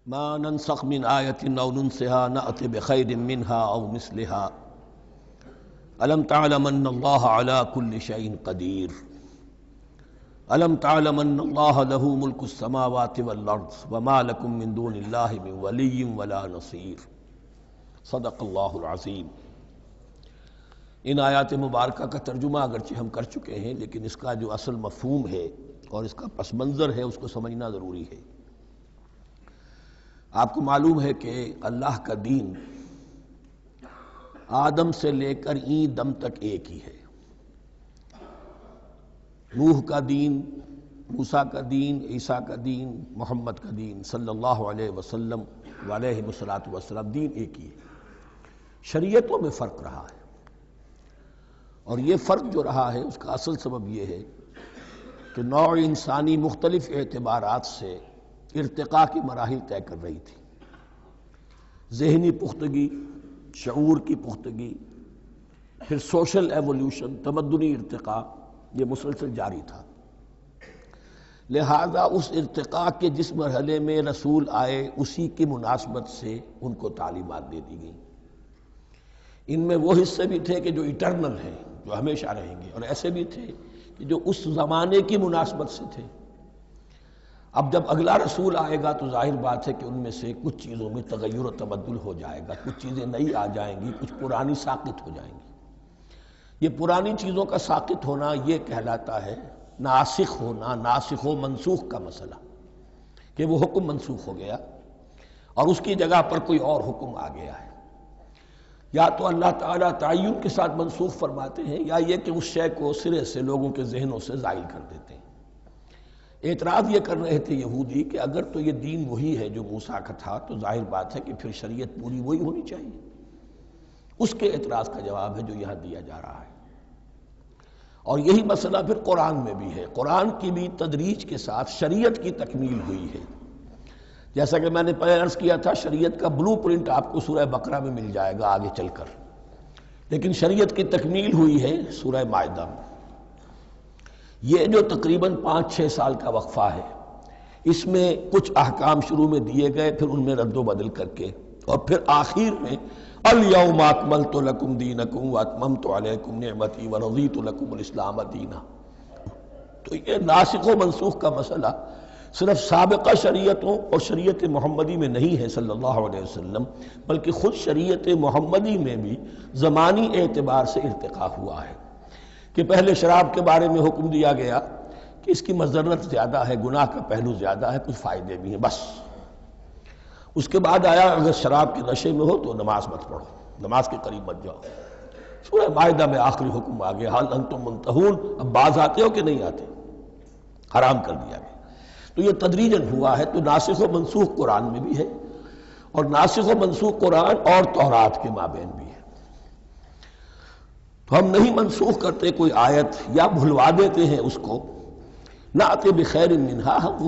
ما ننسخ من آية أو ننسها نأت بخير منها أو مثلها ألم تعلم أن الله على كل شيء قدير ألم تعلم أن الله له ملك السماوات والأرض وما لكم من دون الله من ولي ولا نصير صدق اللہ العظیم۔ ان آیات مبارکہ کا ترجمہ اگرچہ ہم کر چکے ہیں، لیکن اس کا جو اصل مفہوم ہے اور اس کا پس منظر ہے اس کو سمجھنا ضروری ہے۔ آپ کو معلوم ہے کہ اللہ کا دین آدم سے لے کر این دم تک ایک ہی ہے۔ نوح کا دین، موسیٰ کا دین، عیسیٰ کا دین، محمد کا دین صلی اللہ علیہ وسلم علیہ الصلوۃ دین ایک ہی ہے۔ شریعتوں میں فرق رہا ہے، اور یہ فرق جو رہا ہے اس کا اصل سبب یہ ہے کہ نوع انسانی مختلف اعتبارات سے ارتقاء کی مراحل طے کر رہی تھی۔ ذہنی پختگی، شعور کی پختگی، پھر سوشل ایولیوشن، تمدنی ارتقاء، یہ مسلسل جاری تھا۔ لہذا اس ارتقاء کے جس مرحلے میں رسول آئے اسی کی مناسبت سے ان کو تعلیمات دے دی گئیں۔ ان میں وہ حصے بھی تھے کہ جو ایٹرنل ہیں، جو ہمیشہ رہیں گے، اور ایسے بھی تھے کہ جو اس زمانے کی مناسبت سے تھے۔ اب جب اگلا رسول آئے گا تو ظاہر بات ہے کہ ان میں سے کچھ چیزوں میں تغیر و تبدل ہو جائے گا، کچھ چیزیں نئی آ جائیں گی، کچھ پرانی ساقط ہو جائیں گی۔ یہ پرانی چیزوں کا ساقط ہونا یہ کہلاتا ہے ناسخ ہونا، ناسخ و منسوخ کا مسئلہ، کہ وہ حکم منسوخ ہو گیا اور اس کی جگہ پر کوئی اور حکم آ گیا ہے۔ یا تو اللہ تعالیٰ تعین کے ساتھ منسوخ فرماتے ہیں، یا یہ کہ اس شے کو سرے سے لوگوں کے ذہنوں سے زائل کر دیتے ہیں۔ اعتراض یہ کر رہے تھے یہودی کہ اگر تو یہ دین وہی ہے جو موسیٰ کا تھا تو ظاہر بات ہے کہ پھر شریعت پوری وہی ہونی چاہیے۔ اس کے اعتراض کا جواب ہے جو یہاں دیا جا رہا ہے، اور یہی مسئلہ پھر قرآن میں بھی ہے۔ قرآن کی بھی تدریج کے ساتھ شریعت کی تکمیل ہوئی ہے۔ جیسا کہ میں نے پہلے عرض کیا تھا، شریعت کا بلو پرنٹ آپ کو سورہ بقرہ میں مل جائے گا آگے چل کر، لیکن شریعت کی تکمیل ہوئی ہے سورہ مائدہ میں۔ یہ جو تقریباً 5-6 سال کا وقفہ ہے، اس میں کچھ احکام شروع میں دیے گئے، پھر ان میں رد و بدل کر کے، اور پھر آخر میں الیوم اکملت لکم دینکم واتممت علیکم نعمتی ورضیت لکم الاسلام دینا۔ تو یہ ناسخ و منسوخ کا مسئلہ صرف سابقہ شریعتوں اور شریعت محمدی میں نہیں ہے صلی اللہ علیہ وسلم، بلکہ خود شریعت محمدی میں بھی زمانی اعتبار سے ارتقاء ہوا ہے کہ پہلے شراب کے بارے میں حکم دیا گیا کہ اس کی مضرت زیادہ ہے، گناہ کا پہلو زیادہ ہے، کچھ فائدے بھی ہیں، بس۔ اس کے بعد آیا اگر شراب کے نشے میں ہو تو نماز مت پڑھو، نماز کے قریب مت جاؤ۔ سورہ مائدہ میں آخری حکم آ گیا، حل انتم منتہون، اب باز آتے ہو کہ نہیں آتے، حرام کر دیا گیا۔ تو یہ تدریجاً ہوا ہے۔ تو ناسخ و منسوخ قرآن میں بھی ہے، اور ناسخ و منسوخ قرآن اور تورات کے مابین بھی ہے۔ تو ہم نہیں منسوخ کرتے کوئی آیت یا بھلوا دیتے ہیں اس کو، نأت بخیر منہا، ہم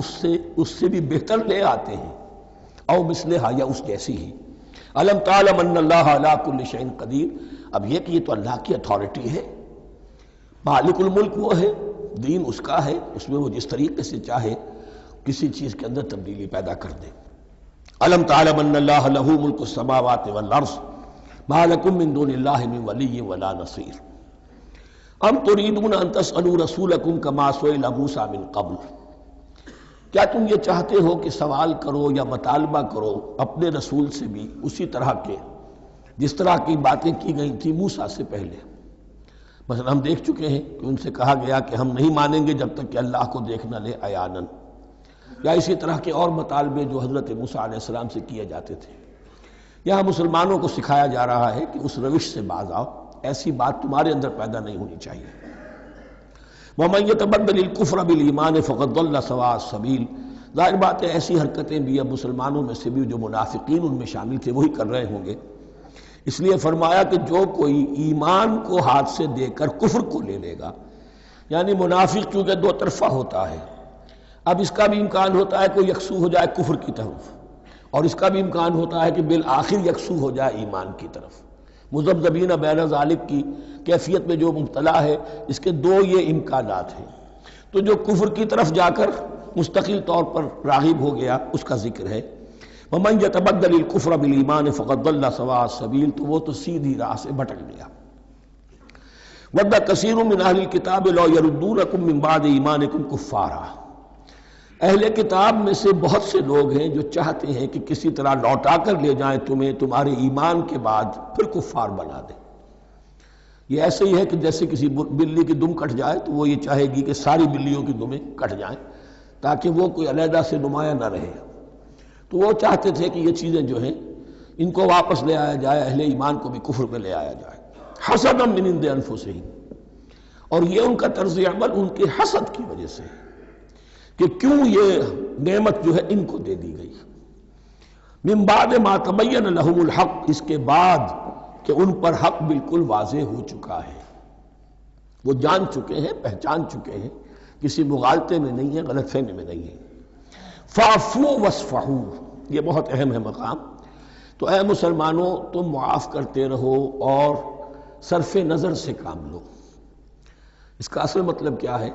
اس سے بھی بہتر لے آتے ہیں، او مثلہا، یا اس جیسی ہی۔ الم تعلم ان اللہ علی کل شیء قدیر، اب یہ کہ یہ تو اللہ کی اتھارٹی ہے، مالک الملک وہ ہے، دین اس کا ہے، اس میں وہ جس طریقے سے چاہے کسی چیز کے اندر تبدیلی پیدا کر دے۔ الم تعلم ان اللہ لہ ملک السماوات والارض ما لکم من دون اللہ من ولی ولا نصیر ام تریدون ان تسألوا رسولکم کما سئل موسیٰ من قبل، کیا تم یہ چاہتے ہو کہ سوال کرو یا مطالبہ کرو اپنے رسول سے بھی اسی طرح کے جس طرح کی باتیں کی گئی تھی موسیٰ سے پہلے؟ مثلا ہم دیکھ چکے ہیں کہ ان سے کہا گیا کہ ہم نہیں مانیں گے جب تک کہ اللہ کو دیکھ نہ لے عیاناً، یا اسی طرح کے اور مطالبے جو حضرت موسیٰ علیہ السلام سے کیے جاتے تھے۔ یہاں مسلمانوں کو سکھایا جا رہا ہے کہ اس روش سے باز آؤ، ایسی بات تمہارے اندر پیدا نہیں ہونی چاہیے۔ وَمَن يَتَبَدَّلِ الْكُفْرَ بِالْإِيمَانِ فَقَدْ ضَلَّ سَوَاءَ السَّبِيلِ، ظاہر بات ہے ایسی حرکتیں بھی اب مسلمانوں میں سے بھی جو منافقین ان میں شامل تھے وہی کر رہے ہوں گے۔ اس لیے فرمایا کہ جو کوئی ایمان کو ہاتھ سے دے کر کفر کو لے لے گا، یعنی منافق کیونکہ دو طرفہ ہوتا ہے، اب اس کا بھی امکان ہوتا ہے کہ یکسو ہو جائے کفر کی طرف، اور اس کا بھی امکان ہوتا ہے کہ بالآخر یکسو ہو جائے ایمان کی طرف۔ مذبذبین بین ذالک کی کیفیت میں جو مبتلا ہے، اس کے دو یہ امکانات ہیں۔ تو جو کفر کی طرف جا کر مستقل طور پر راغب ہو گیا اس کا ذکر ہے، ومن یتبدل الکفر بالایمان فقد ضل سواء السبیل، تو وہ تو سیدھی راہ سے بھٹک گیا۔ ود کثیر من اہل الکتاب لو یردونکم من بعد ایمانکم کفارا، اہل کتاب میں سے بہت سے لوگ ہیں جو چاہتے ہیں کہ کسی طرح لوٹا کر لے جائیں تمہیں تمہارے ایمان کے بعد، پھر کفار بنا دیں۔ یہ ایسے ہی ہے کہ جیسے کسی بلی کی دم کٹ جائے تو وہ یہ چاہے گی کہ ساری بلیوں کی دمیں کٹ جائیں تاکہ وہ کوئی علیحدہ سے نمایاں نہ رہے۔ تو وہ چاہتے تھے کہ یہ چیزیں جو ہیں ان کو واپس لے آیا جائے، اہل ایمان کو بھی کفر میں لے آیا جائے، حسدا من عند انفسہم، اور یہ ان کا طرز عمل ان کے حسد کی وجہ سے کہ کیوں یہ نعمت جو ہے ان کو دے دی گئی۔ من بعد ما تبین لہم الحق، اس کے بعد کہ ان پر حق بالکل واضح ہو چکا ہے، وہ جان چکے ہیں، پہچان چکے ہیں، کسی مغالطے میں نہیں ہے، غلط فہمی میں نہیں ہے۔ فاعفوا واصفحوا، یہ بہت اہم ہے مقام۔ تو اے مسلمانوں تم معاف کرتے رہو اور صرف نظر سے کام لو۔ اس کا اصل مطلب کیا ہے؟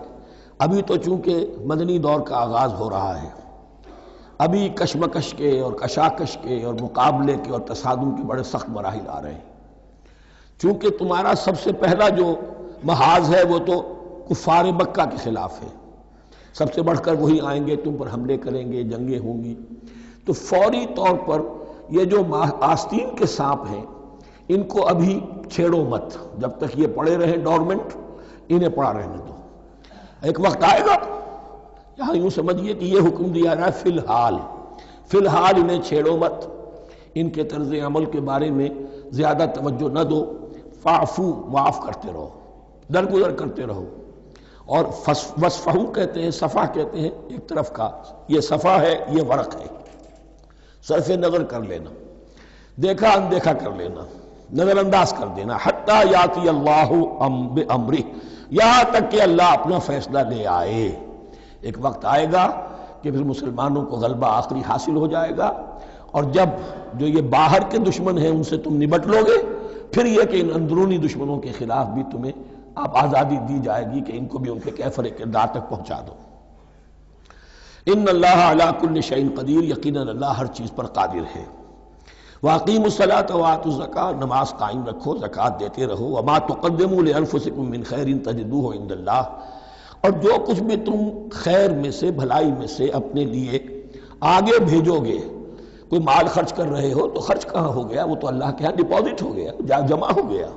ابھی تو چونکہ مدنی دور کا آغاز ہو رہا ہے، ابھی کشمکش کے اور کشاکش کے اور مقابلے کے اور تصادم کے بڑے سخت مراحل آ رہے ہیں۔ چونکہ تمہارا سب سے پہلا جو محاذ ہے وہ تو کفار مکہ کے خلاف ہے، سب سے بڑھ کر وہی آئیں گے، تم پر حملے کریں گے، جنگیں ہوں گی، تو فوری طور پر یہ جو آستین کے سانپ ہیں ان کو ابھی چھیڑو مت، جب تک یہ پڑے رہیں ڈورمنٹ، انہیں پڑا رہنے دو۔ ایک وقت آئے گا، یہاں یوں سمجھیے کہ یہ حکم دیا رہا ہے فی الحال انہیں چھیڑو مت، ان کے طرز عمل کے بارے میں زیادہ توجہ نہ دو، فاعفو، معاف کرتے رہو، درگزر کرتے رہو۔ اور وصفحو کہتے ہیں، صفح کہتے ہیں ایک طرف کا، یہ صفح ہے، یہ ورق ہے، صرف نظر کر لینا، دیکھا اندیکھا کر لینا، نظر انداز کر دینا، حتی یاتی اللہ بامرہ، یہاں تک کہ اللہ اپنا فیصلہ لے آئے۔ ایک وقت آئے گا کہ پھر مسلمانوں کو غلبہ آخری حاصل ہو جائے گا، اور جب جو یہ باہر کے دشمن ہیں ان سے تم نبٹ لو گے، پھر یہ کہ ان اندرونی دشمنوں کے خلاف بھی تمہیں آپ آزادی دی جائے گی کہ ان کو بھی ان کے کیفر کردار تک پہنچا دو۔ ان اللہ علی کل شیء قدیر، یقیناً اللہ ہر چیز پر قادر ہے۔ واقیموا الصلاۃ وآتوا الزکاۃ، نماز قائم رکھو، زکوٰۃ دیتے رہو۔ وما تقدموا لانفسکم من خیر تجدوہ عند اللہ، اور جو کچھ بھی تم خیر میں سے، بھلائی میں سے اپنے لیے آگے بھیجو گے، کوئی مال خرچ کر رہے ہو تو خرچ کہاں ہو گیا؟ وہ تو اللہ کے ہاں ڈپازٹ ہو گیا، جمع ہو گیا،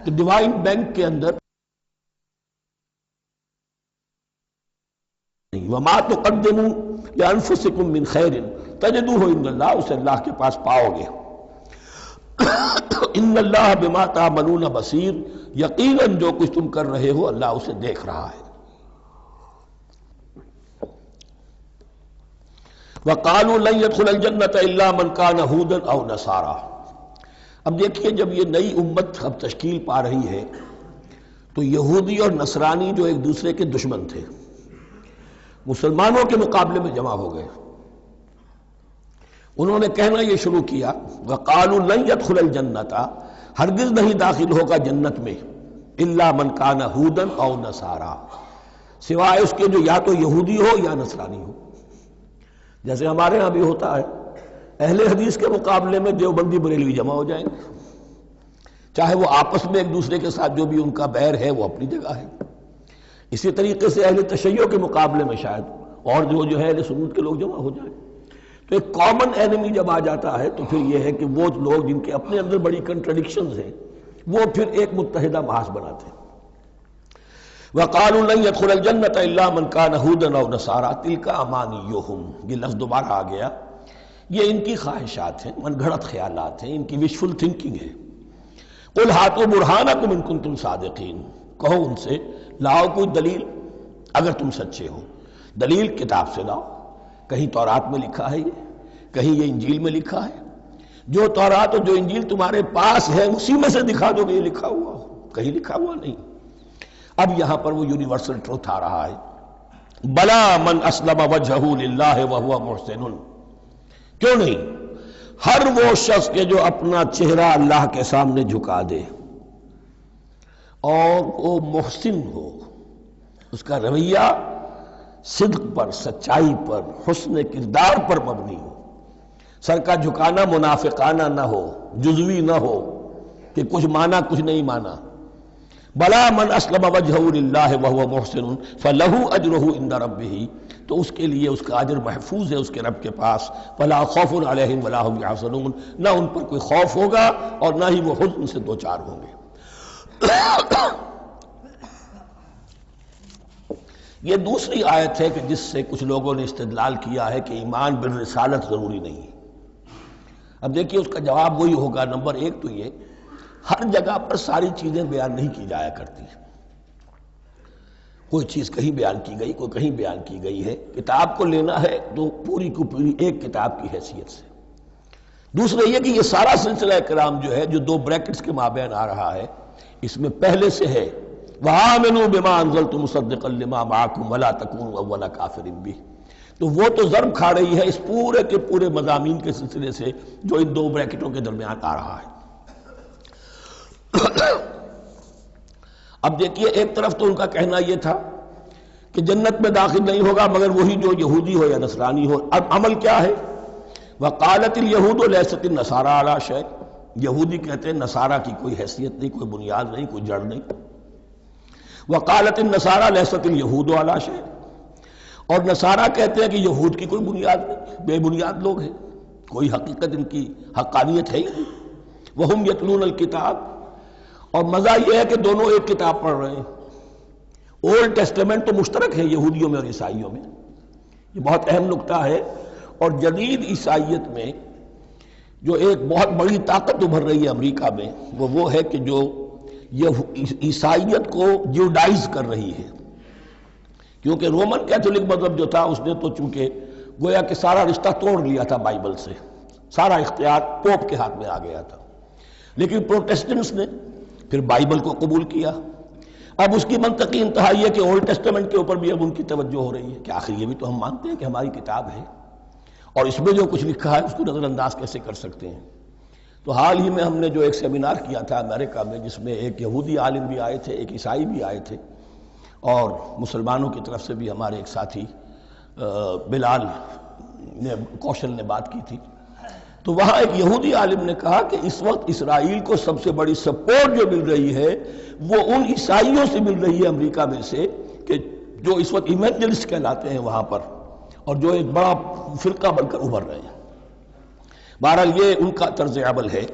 تو ڈیوائن بینک کے اندر۔ وما تقدموا لانفسکم من خیر تجدوہ عند اللہ، اسے اللہ کے پاس پاؤ گے۔ ان اللہ بما تعملون بصیر، یقیناً جو کچھ تم کر رہے ہو اللہ اسے دیکھ رہا ہے۔ وقالوا لن يدخل الجنة الا من كان هودا او نصارى، اب دیکھیے جب یہ نئی امت اب تشکیل پا رہی ہے تو یہودی اور نصرانی جو ایک دوسرے کے دشمن تھے مسلمانوں کے مقابلے میں جمع ہو گئے، انہوں نے کہنا یہ شروع کیا وقالوا لن يدخل الجنة، ہرگز نہیں داخل ہوگا جنت میں، الا من كان هودا او نصارى، سوائے اس کے جو یا تو یہودی ہو یا نصرانی ہو۔ جیسے ہمارے ہاں بھی ہوتا ہے، اہل حدیث کے مقابلے میں دیوبندی بریلوی جمع ہو جائیں گے، چاہے وہ آپس میں ایک دوسرے کے ساتھ جو بھی ان کا بیر ہے وہ اپنی جگہ ہے۔ اسی طریقے سے اہل تشیع کے مقابلے میں شاید اور جو ہے اہل سنت کے لوگ جمع ہو جائیں۔ تو ایک کامن اینمی جب آ جاتا ہے تو پھر یہ ہے کہ وہ لوگ جن کے اپنے اندر بڑی کنٹرڈکشنز ہیں وہ پھر ایک متحدہ محاذ بناتے ہیں۔ وقالوا لن يدخل الجنة الا من كان هودا او نصارى تلك امانيهم، یہ لفظ دوبارہ آ گیا، یہ ان کی خواہشات ہیں، من گھڑت خیالات ہیں، ان کی وشفل تھنکنگ ہے۔ قل هاتوا برهانكم ان كنتم صادقين، کہو ان سے لاؤ کوئی دلیل اگر تم سچے ہو، دلیل کتاب سے لاؤ، کہیں تورات میں لکھا ہے یہ، کہیں یہ انجیل میں لکھا ہے، جو تورات اور جو انجیل تمہارے پاس ہے اسی میں سے دکھا دو کہ یہ لکھا ہوا ہو، کہیں لکھا ہوا نہیں۔ اب یہاں پر وہ یونیورسل ٹروتھ آ رہا ہے، بلا من اسلم وجہہ للہ وہو محسن، کیوں نہیں، ہر وہ شخص کے جو اپنا چہرہ اللہ کے سامنے جھکا دے اور وہ محسن ہو، اس کا رویہ صدق پر، سچائی پر، حسن کردار پر مبنی ہو، سر کا جھکانا منافقانہ نہ ہو، جزوی نہ ہو کہ کچھ مانا کچھ نہیں مانا. بلا من اسلم وجہہ للہ وہو محسن فلہ اجرہ عند ربہ، تو اس کے لیے اس کا اجر محفوظ ہے اس کے رب کے پاس. فلا خوف علیہم ولا هم یحزنون، نہ ان پر کوئی خوف ہوگا اور نہ ہی وہ حزن سے دوچار ہوں گے. یہ دوسری آیت ہے کہ جس سے کچھ لوگوں نے استدلال کیا ہے کہ ایمان بالرسالت ضروری نہیں ہے. اب دیکھیے اس کا جواب وہی ہوگا. نمبر ایک تو یہ، ہر جگہ پر ساری چیزیں بیان نہیں کی جایا کرتی. کوئی چیز کہیں بیان کی گئی، کوئی کہیں بیان کی گئی ہے. کتاب کو لینا ہے تو پوری کو پوری ایک کتاب کی حیثیت سے. دوسرا یہ کہ یہ سارا سلسلہ کرام جو ہے، جو دو بریکٹس کے مابین آ رہا ہے، اس میں پہلے سے ہے وَآمِنُوا بِمَا أَنزَلْتُ مُصَدِّقًا لِمَا مَعَكُمْ وَلَا تَكُونُوا أَوَّلَ كَافِرٍ بِهِ. تو وہ تو ضرب کھا رہی ہے اس پورے کے پورے مضامین کے سلسلے سے جو ان دو بریکٹوں کے درمیان آ رہا ہے. اب دیکھیے، ایک طرف تو ان کا کہنا یہ تھا کہ جنت میں داخل نہیں ہوگا مگر وہی جو یہودی ہو یا نصرانی ہو. اب عمل کیا ہے؟ وَقَالَتِ الْيَهُودُ لَيْسَتِ النَّصَارَىٰ عَلَىٰ شَيْءٍ، یہودی کہتے ہیں نصارہ کی کوئی حیثیت نہیں، کوئی بنیاد نہیں، کوئی جڑ نہیں. وقالت النصارى ليست اليهود على شيء، اور نصارہ کہتے ہیں کہ یہود کی کوئی بنیاد نہیں، بے بنیاد لوگ ہیں، کوئی حقیقت ان کی حقانیت ہے ہی نہیں. وهم يتلون الكتاب، اور مزہ یہ ہے کہ دونوں ایک کتاب پڑھ رہے ہیں. اولڈ ٹیسٹمنٹ تو مشترک ہے یہودیوں میں اور عیسائیوں میں، یہ بہت اہم نکتہ ہے. اور جدید عیسائیت میں جو ایک بہت بڑی طاقت ابھر رہی ہے امریکہ میں، وہ ہے کہ جو یہ عیسائیت کو جیوڈائز کر رہی ہے. کیونکہ رومن کیتھولک مذہب جو تھا اس نے تو چونکہ گویا کہ سارا رشتہ توڑ لیا تھا بائبل سے، سارا اختیار پوپ کے ہاتھ میں آ گیا تھا. لیکن پروٹیسٹنٹس نے پھر بائبل کو قبول کیا. اب اس کی منطقی انتہا یہ کہ اولڈ ٹیسٹمنٹ کے اوپر بھی اب ان کی توجہ ہو رہی ہے کہ آخر یہ بھی تو ہم مانتے ہیں کہ ہماری کتاب ہے، اور اس میں جو کچھ لکھا ہے اس کو نظر انداز کیسے کر سکتے ہیں. تو حال ہی میں ہم نے جو ایک سیمینار کیا تھا امریکہ میں، جس میں ایک یہودی عالم بھی آئے تھے، ایک عیسائی بھی آئے تھے، اور مسلمانوں کی طرف سے بھی ہمارے ایک ساتھی بلال کوشل نے بات کی تھی. تو وہاں ایک یہودی عالم نے کہا کہ اس وقت اسرائیل کو سب سے بڑی سپورٹ جو مل رہی ہے وہ ان عیسائیوں سے مل رہی ہے امریکہ میں سے، کہ جو اس وقت ایونجلسٹ کہلاتے ہیں وہاں پر، اور جو ایک بڑا فرقہ بن کر ابھر رہے ہیں. بہرحال یہ ان کا طرز عمل ہے.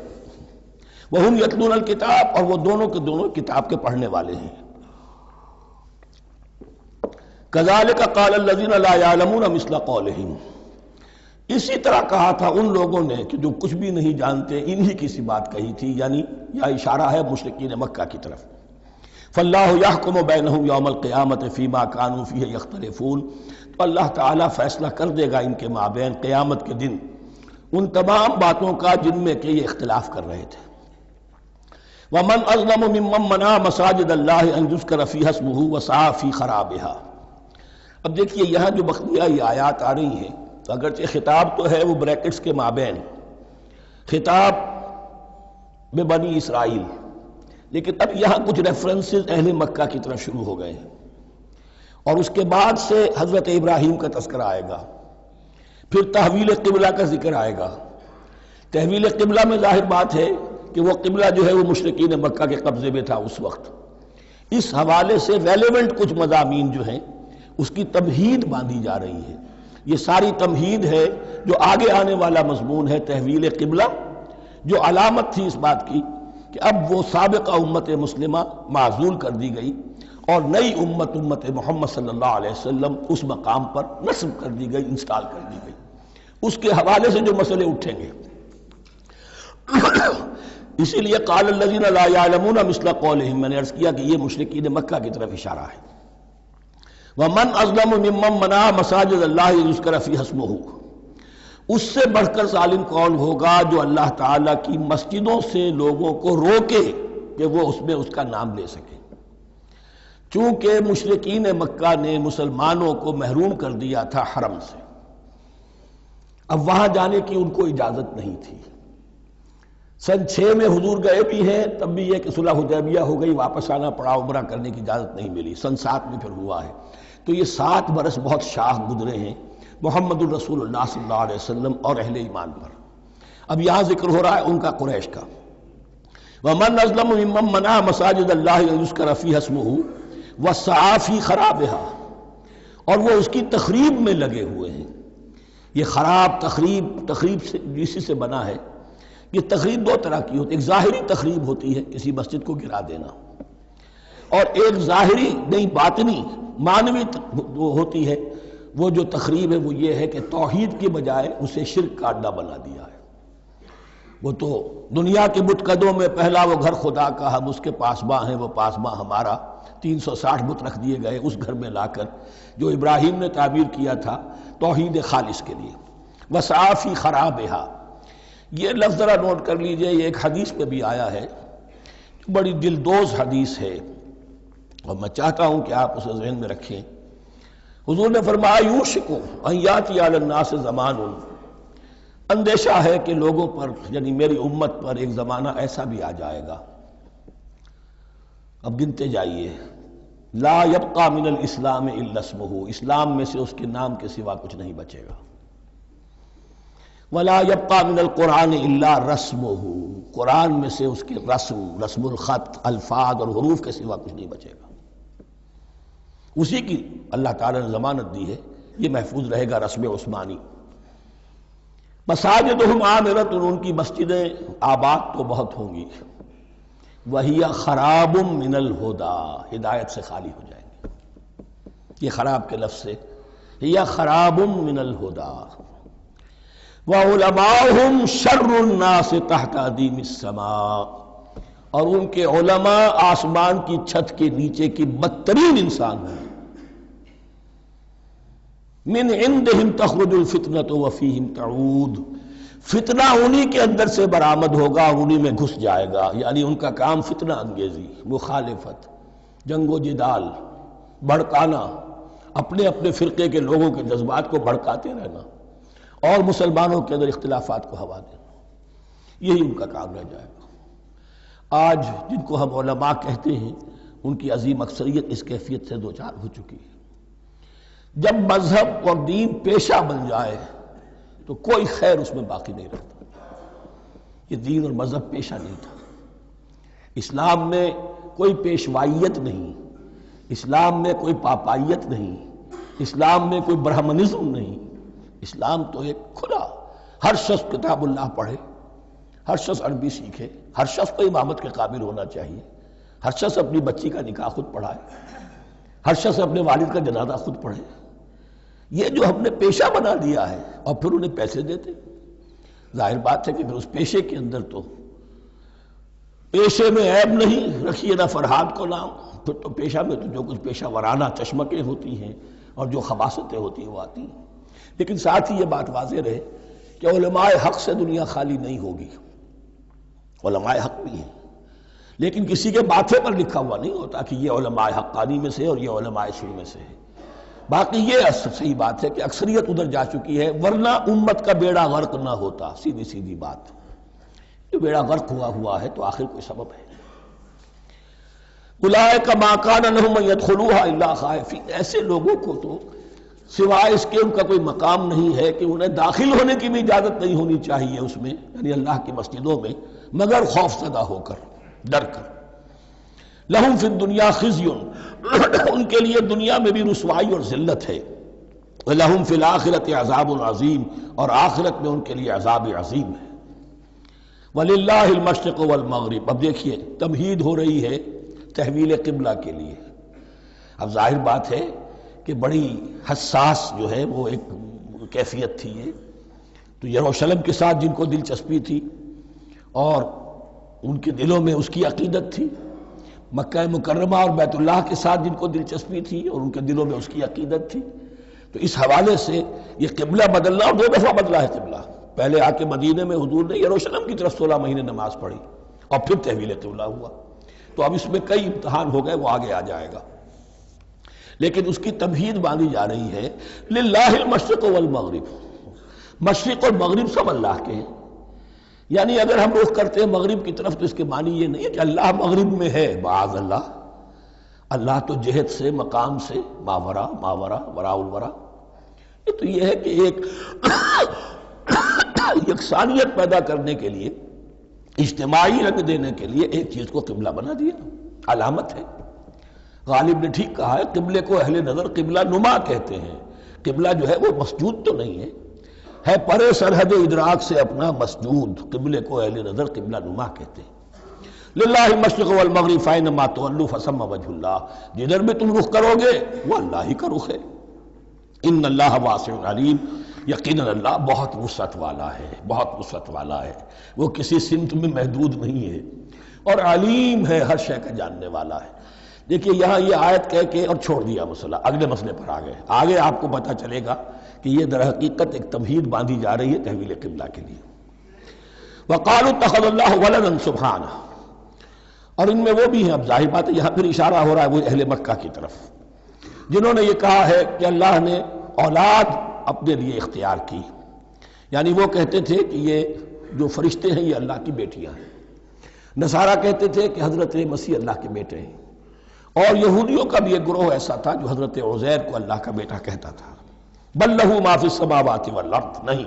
وَهُمْ يَتْلُونَ الْكِتَابَ، اور وہ دونوں کے دونوں کتاب کے پڑھنے والے ہیں. كَذَلِكَ قَالَ الَّذِينَ لَا يَعْلَمُونَ مِثْلَ قَوْلِهِمْ، اسی طرح کہا تھا ان لوگوں نے کہ جو کچھ بھی نہیں جانتے انہی کی سی بات کہی تھی، یعنی یہ اشارہ ہے مشرکین مکہ کی طرف. فَاللَّهُ يَحْكُمُ بَيْنَهُمْ يَوْمَ الْقِيَامَةِ فِيمَا كَانُوا فِيهِ يَخْتَلِفُونَ، تو اللہ تعالیٰ فیصلہ کر دے گا ان کے مابین قیامت کے دن ان تمام باتوں کا جن میں کہ یہ اختلاف کر رہے تھے. وَمَنْ أَظْلَمُ مِمَّنْ مَنَعَ مَسَاجِدَ اللَّهِ أَنْ يُذْكَرَ فِيهَا اسْمُهُ وَسَعَىٰ فِي خَرَابِهَا. اب دیکھیے یہاں جو بقیہ یہ آیات آ رہی ہیں، تو اگرچہ خطاب تو ہے وہ بریکٹس کے مابین، خطاب بنی اسرائیل، لیکن اب یہاں کچھ ریفرنسز اہل مکہ کی طرف شروع ہو گئے ہیں، اور اس کے بعد سے حضرت ابراہیم کا تذکرہ آئے گا، پھر تحویل قبلہ کا ذکر آئے گا. تحویل قبلہ میں ظاہر بات ہے کہ وہ قبلہ جو ہے وہ مشرکین مکہ کے قبضے میں تھا اس وقت. اس حوالے سے ریلیونٹ کچھ مضامین جو ہیں اس کی تمہید باندھی جا رہی ہے. یہ ساری تمہید ہے جو آگے آنے والا مضمون ہے تحویل قبلہ، جو علامت تھی اس بات کی کہ اب وہ سابقہ امت مسلمہ معزول کر دی گئی اور نئی امت محمد صلی اللہ علیہ وسلم اس مقام پر نصب کر دی گئی، انسٹال کر دی گئی. اس کے حوالے سے جو مسئلے اٹھیں گے اسی لیے قال الذین لا یعلمون مثل قولہم، میں نے عرض کیا کہ یہ مشرکین مکہ کی طرف اشارہ ہے. ومن اظلم ممن منع مساجد اللہ یذکر فیہا اسمہ، اس سے بڑھ کر ظالم کون ہوگا جو اللہ تعالیٰ کی مسجدوں سے لوگوں کو روکے کہ وہ اس میں اس کا نام لے سکے. چونکہ مشرکین مکہ نے مسلمانوں کو محروم کر دیا تھا حرم سے، اب وہاں جانے کی ان کو اجازت نہیں تھی. سن 6 میں حضور گئے بھی ہیں، تب بھی یہ کہ صلح حدیبیہ ہو گئی، واپس آنا پڑا، عمرہ کرنے کی اجازت نہیں ملی. سن 7 میں پھر ہوا ہے. تو یہ 7 برس بہت شاہ گزرے ہیں محمد الرسول اللہ صلی اللہ علیہ وسلم اور اہل ایمان پر. اب یہاں ذکر ہو رہا ہے ان کا، قریش کا۔ وَمَنْ أَظْلَمُ مِمَّنْ مَنَعَ مَسَاجِدَ اللَّهِ أَنْ يُذْكَرَ فِيهَا اسْمُهُ وَسَعَىٰ فِي خَرَابِهَا، اور وہ اس کی تخریب میں لگے ہوئے ہیں۔ یہ خراب تخریب سے اسی سے بنا ہے۔ یہ تخریب دو طرح کی ہوتی ہے، ایک ظاہری تخریب ہوتی ہے کسی مسجد کو گرا دینا، اور ایک ظاہری نہیں باطنی معنوی ہوتی ہے۔ وہ جو تخریب ہے وہ یہ ہے کہ توحید کی بجائے اسے شرک کا اڈا بنا دیا ہے۔ وہ تو دنیا کے بتکدوں میں پہلا وہ گھر خدا کا، ہم اس کے پاسباں ہیں، وہ پاسباں ہمارا، 360 بت رکھ دیے گئے اس گھر میں لا کر، جو ابراہیم نے تعبیر کیا تھا توحید خالص کے لیے۔ وَسَعَىٰ فِي خَرَابِهَا، یہ لفظ ذرا نوٹ کر لیجئے، یہ ایک حدیث میں بھی آیا ہے، بڑی دلدوز حدیث ہے، اور میں چاہتا ہوں کہ آپ اسے ذہن میں رکھیں۔ حضور نے فرمایا یوشک ان یاتی علی الناس زمان، اندیشہ ہے کہ لوگوں پر یعنی میری امت پر ایک زمانہ ایسا بھی آ جائے گا، اب گنتے جائیے، لا یبقى من الاسلام الا اسمہ، اسلام میں سے اس کے نام کے سوا کچھ نہیں بچے گا، ولا یبقى من القرآن الا رسمہ، قرآن میں سے اس کے رسم الخط، الفاظ اور حروف کے سوا کچھ نہیں بچے گا۔ اسی کی اللہ تعالیٰ نے ضمانت دی ہے، یہ محفوظ رہے گا رسم عثمانی۔ مساجدہم عامرۃ، ان کی مسجدیں آباد تو بہت ہوں گی، وہی خراب من الہدی، ہدایت سے خالی ہو جائیں گے۔ یہ خراب کے لفظ سے ہی خراب من الہدی، وعلماؤہم شر الناس تحت ادیم السماء، اور ان کے علماء آسمان کی چھت کے نیچے کی بدترین انسان ہیں۔ من عندہم تخرج الفتنۃ وفیہم تعود، فتنہ انہی کے اندر سے برآمد ہوگا، انہی میں گھس جائے گا، یعنی ان کا کام فتنہ انگیزی، مخالفت، جنگ و جدال، بھڑکانا، اپنے اپنے فرقے کے لوگوں کے جذبات کو بھڑکاتے رہنا اور مسلمانوں کے اندر اختلافات کو ہوا دینا، یہی ان کا کام رہ جائے گا۔ آج جن کو ہم علماء کہتے ہیں ان کی عظیم اکثریت اس کیفیت سے دوچار ہو چکی ہے۔ جب مذہب اور دین پیشہ بن جائے تو کوئی خیر اس میں باقی نہیں رہتا۔ یہ دین اور مذہب پیشہ نہیں تھا، اسلام میں کوئی پیشوائیت نہیں، اسلام میں کوئی پاپائیت نہیں، اسلام میں کوئی برہمنزم نہیں، اسلام تو ایک کھلا، ہر شخص کتاب اللہ پڑھے، ہر شخص عربی سیکھے، ہر شخص کو امامت کے قابل ہونا چاہیے، ہر شخص اپنی بچی کا نکاح خود پڑھائے، ہر شخص اپنے والد کا جنازہ خود پڑھے۔ یہ جو ہم نے پیشہ بنا دیا ہے اور پھر انہیں پیسے دیتے، ظاہر بات ہے کہ پھر اس پیشے کے اندر تو پیشے میں عیب نہیں، رکھیے نہ فرہاد کو نام، پھر تو پیشہ میں تو جو کچھ پیشہ ورانہ چشمکیں ہوتی ہیں اور جو خباثتیں ہوتی ہیں وہ آتی ہیں۔ لیکن ساتھ ہی یہ بات واضح رہے کہ علماء حق سے دنیا خالی نہیں ہوگی، علماء حق بھی ہیں، لیکن کسی کے ماتھے پر لکھا ہوا نہیں ہوتا کہ یہ علماء حقانی میں سے اور یہ علماء سو میں سے ہے۔ باقی یہ صحیح بات ہے کہ اکثریت ادھر جا چکی ہے، ورنہ امت کا بیڑا غرق نہ ہوتا، سیدھی سیدھی بات۔ یہ بیڑا غرق ہوا ہے تو آخر کوئی سبب ہے۔ اولئک ما کان لہم ان یدخلوها الا خائفین، ایسے لوگوں کو تو سوائے اس کے ان کا کوئی مقام نہیں ہے کہ انہیں داخل ہونے کی بھی اجازت نہیں ہونی چاہیے اس میں، یعنی اللہ کی مسجدوں میں، مگر خوف زدہ ہو کر، ڈر کر۔ لہم فی الدنیا خزی، ان کے لیے دنیا میں بھی رسوائی اور ذلت ہے، لہم فی الآخرۃ عذاب عظیم، اور آخرت میں ان کے لیے عذاب عظیم ہے۔ وللہ المشرق والمغرب، اب دیکھیے تمہید ہو رہی ہے تحویل قبلہ کے لیے۔ اب ظاہر بات ہے کہ بڑی حساس جو ہے وہ ایک کیفیت تھی یہ تو یروشلم کے ساتھ جن کو دلچسپی تھی اور ان کے دلوں میں اس کی عقیدت تھی، مکہ مکرمہ اور بیت اللہ کے ساتھ جن کو دلچسپی تھی اور ان کے دلوں میں اس کی عقیدت تھی، تو اس حوالے سے یہ قبلہ بدلنا، اور 2 دفعہ بدلا ہے قبلہ۔ پہلے آ کے مدینے میں حضور نے یروشلم کی طرف 16 مہینے نماز پڑھی اور پھر تحویل قبلہ ہوا، تو اب اس میں کئی امتحان ہو گئے، وہ آگے آ جائے گا، لیکن اس کی تمہید باندھی جا رہی ہے۔ للہ المشرق والمغرب، مشرق اور مغرب سب اللہ کے ہیں، یعنی اگر ہم رخ کرتے ہیں مغرب کی طرف تو اس کے معنی یہ نہیں ہے کہ اللہ مغرب میں ہے، معاذ اللہ، اللہ تو جہت سے، مقام سے، ماورا وراء الورا۔ یہ تو یہ ہے کہ ایک یکسانیت پیدا کرنے کے لیے، اجتماعی رنگ دینے کے لیے ایک چیز کو قبلہ بنا دیا، علامت ہے۔ غالب نے ٹھیک کہا ہے، قبلے کو اہل نظر قبلہ نما کہتے ہیں۔ قبلہ جو ہے وہ مسجود تو نہیں ہے پرے سرحد ادراک سے اپنا مسجود، قبلے کو اہل نظر قبلہ نما کہتے ہیں۔ للہ المشرق والمغرب فینما تولوا فثم وجہ اللہ، جدھر بھی تم رخ کرو گے وہ اللہ ہی کا رخ ہے۔ ان اللہ واسع علیم، یقیناً اللہ بہت وسعت والا ہے، بہت وسعت والا ہے، وہ کسی سمت میں محدود نہیں ہے، اور علیم ہے، ہر شے کا جاننے والا ہے۔ دیکھیے یہاں یہ آیت کہہ کے اور چھوڑ دیا مسئلہ، اگلے مسئلے پر آ گئے۔ آگے آپ کو پتہ چلے گا کہ یہ در حقیقت ایک تمہید باندھی جا رہی ہے تحویل قبلہ کے لیے۔ وقالوا اتخذ اللہ ولدا سبحانہ، اور ان میں وہ بھی ہیں، اب ظاہر بات ہے یہاں پھر اشارہ ہو رہا ہے وہ اہل مکہ کی طرف، جنہوں نے یہ کہا ہے کہ اللہ نے اولاد اپنے لیے اختیار کی، یعنی وہ کہتے تھے کہ یہ جو فرشتے ہیں یہ اللہ کی بیٹیاں ہیں، نصارہ کہتے تھے کہ حضرت مسیح اللہ کے بیٹے ہیں، اور یہودیوں کا بھی ایک گروہ ایسا تھا جو حضرت عزیر کو اللہ کا بیٹا کہتا تھا۔ بل لہ ما فی السماوات والارض، نہیں،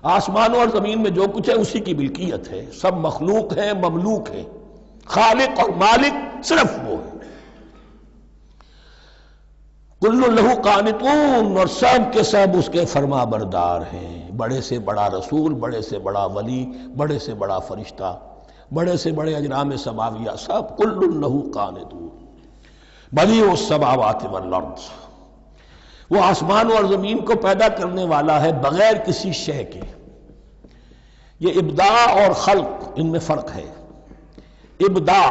آسمانوں اور زمین میں جو کچھ ہے اسی کی ملکیت ہے، سب مخلوق ہیں، مملوک ہیں، خالق اور مالک صرف وہ ہے۔ کل لہ قانتون، اور سب کے سب اس کے فرما بردار ہیں، بڑے سے بڑا رسول، بڑے سے بڑا ولی، بڑے سے بڑا فرشتہ، بڑے سے بڑے اجرام سماویہ، سب کل لہ قانتون۔ بدیع السماوات والارض، وہ آسمان اور زمین کو پیدا کرنے والا ہے بغیر کسی شے کے۔ یہ ابداع اور خلق، ان میں فرق ہے۔ ابداع،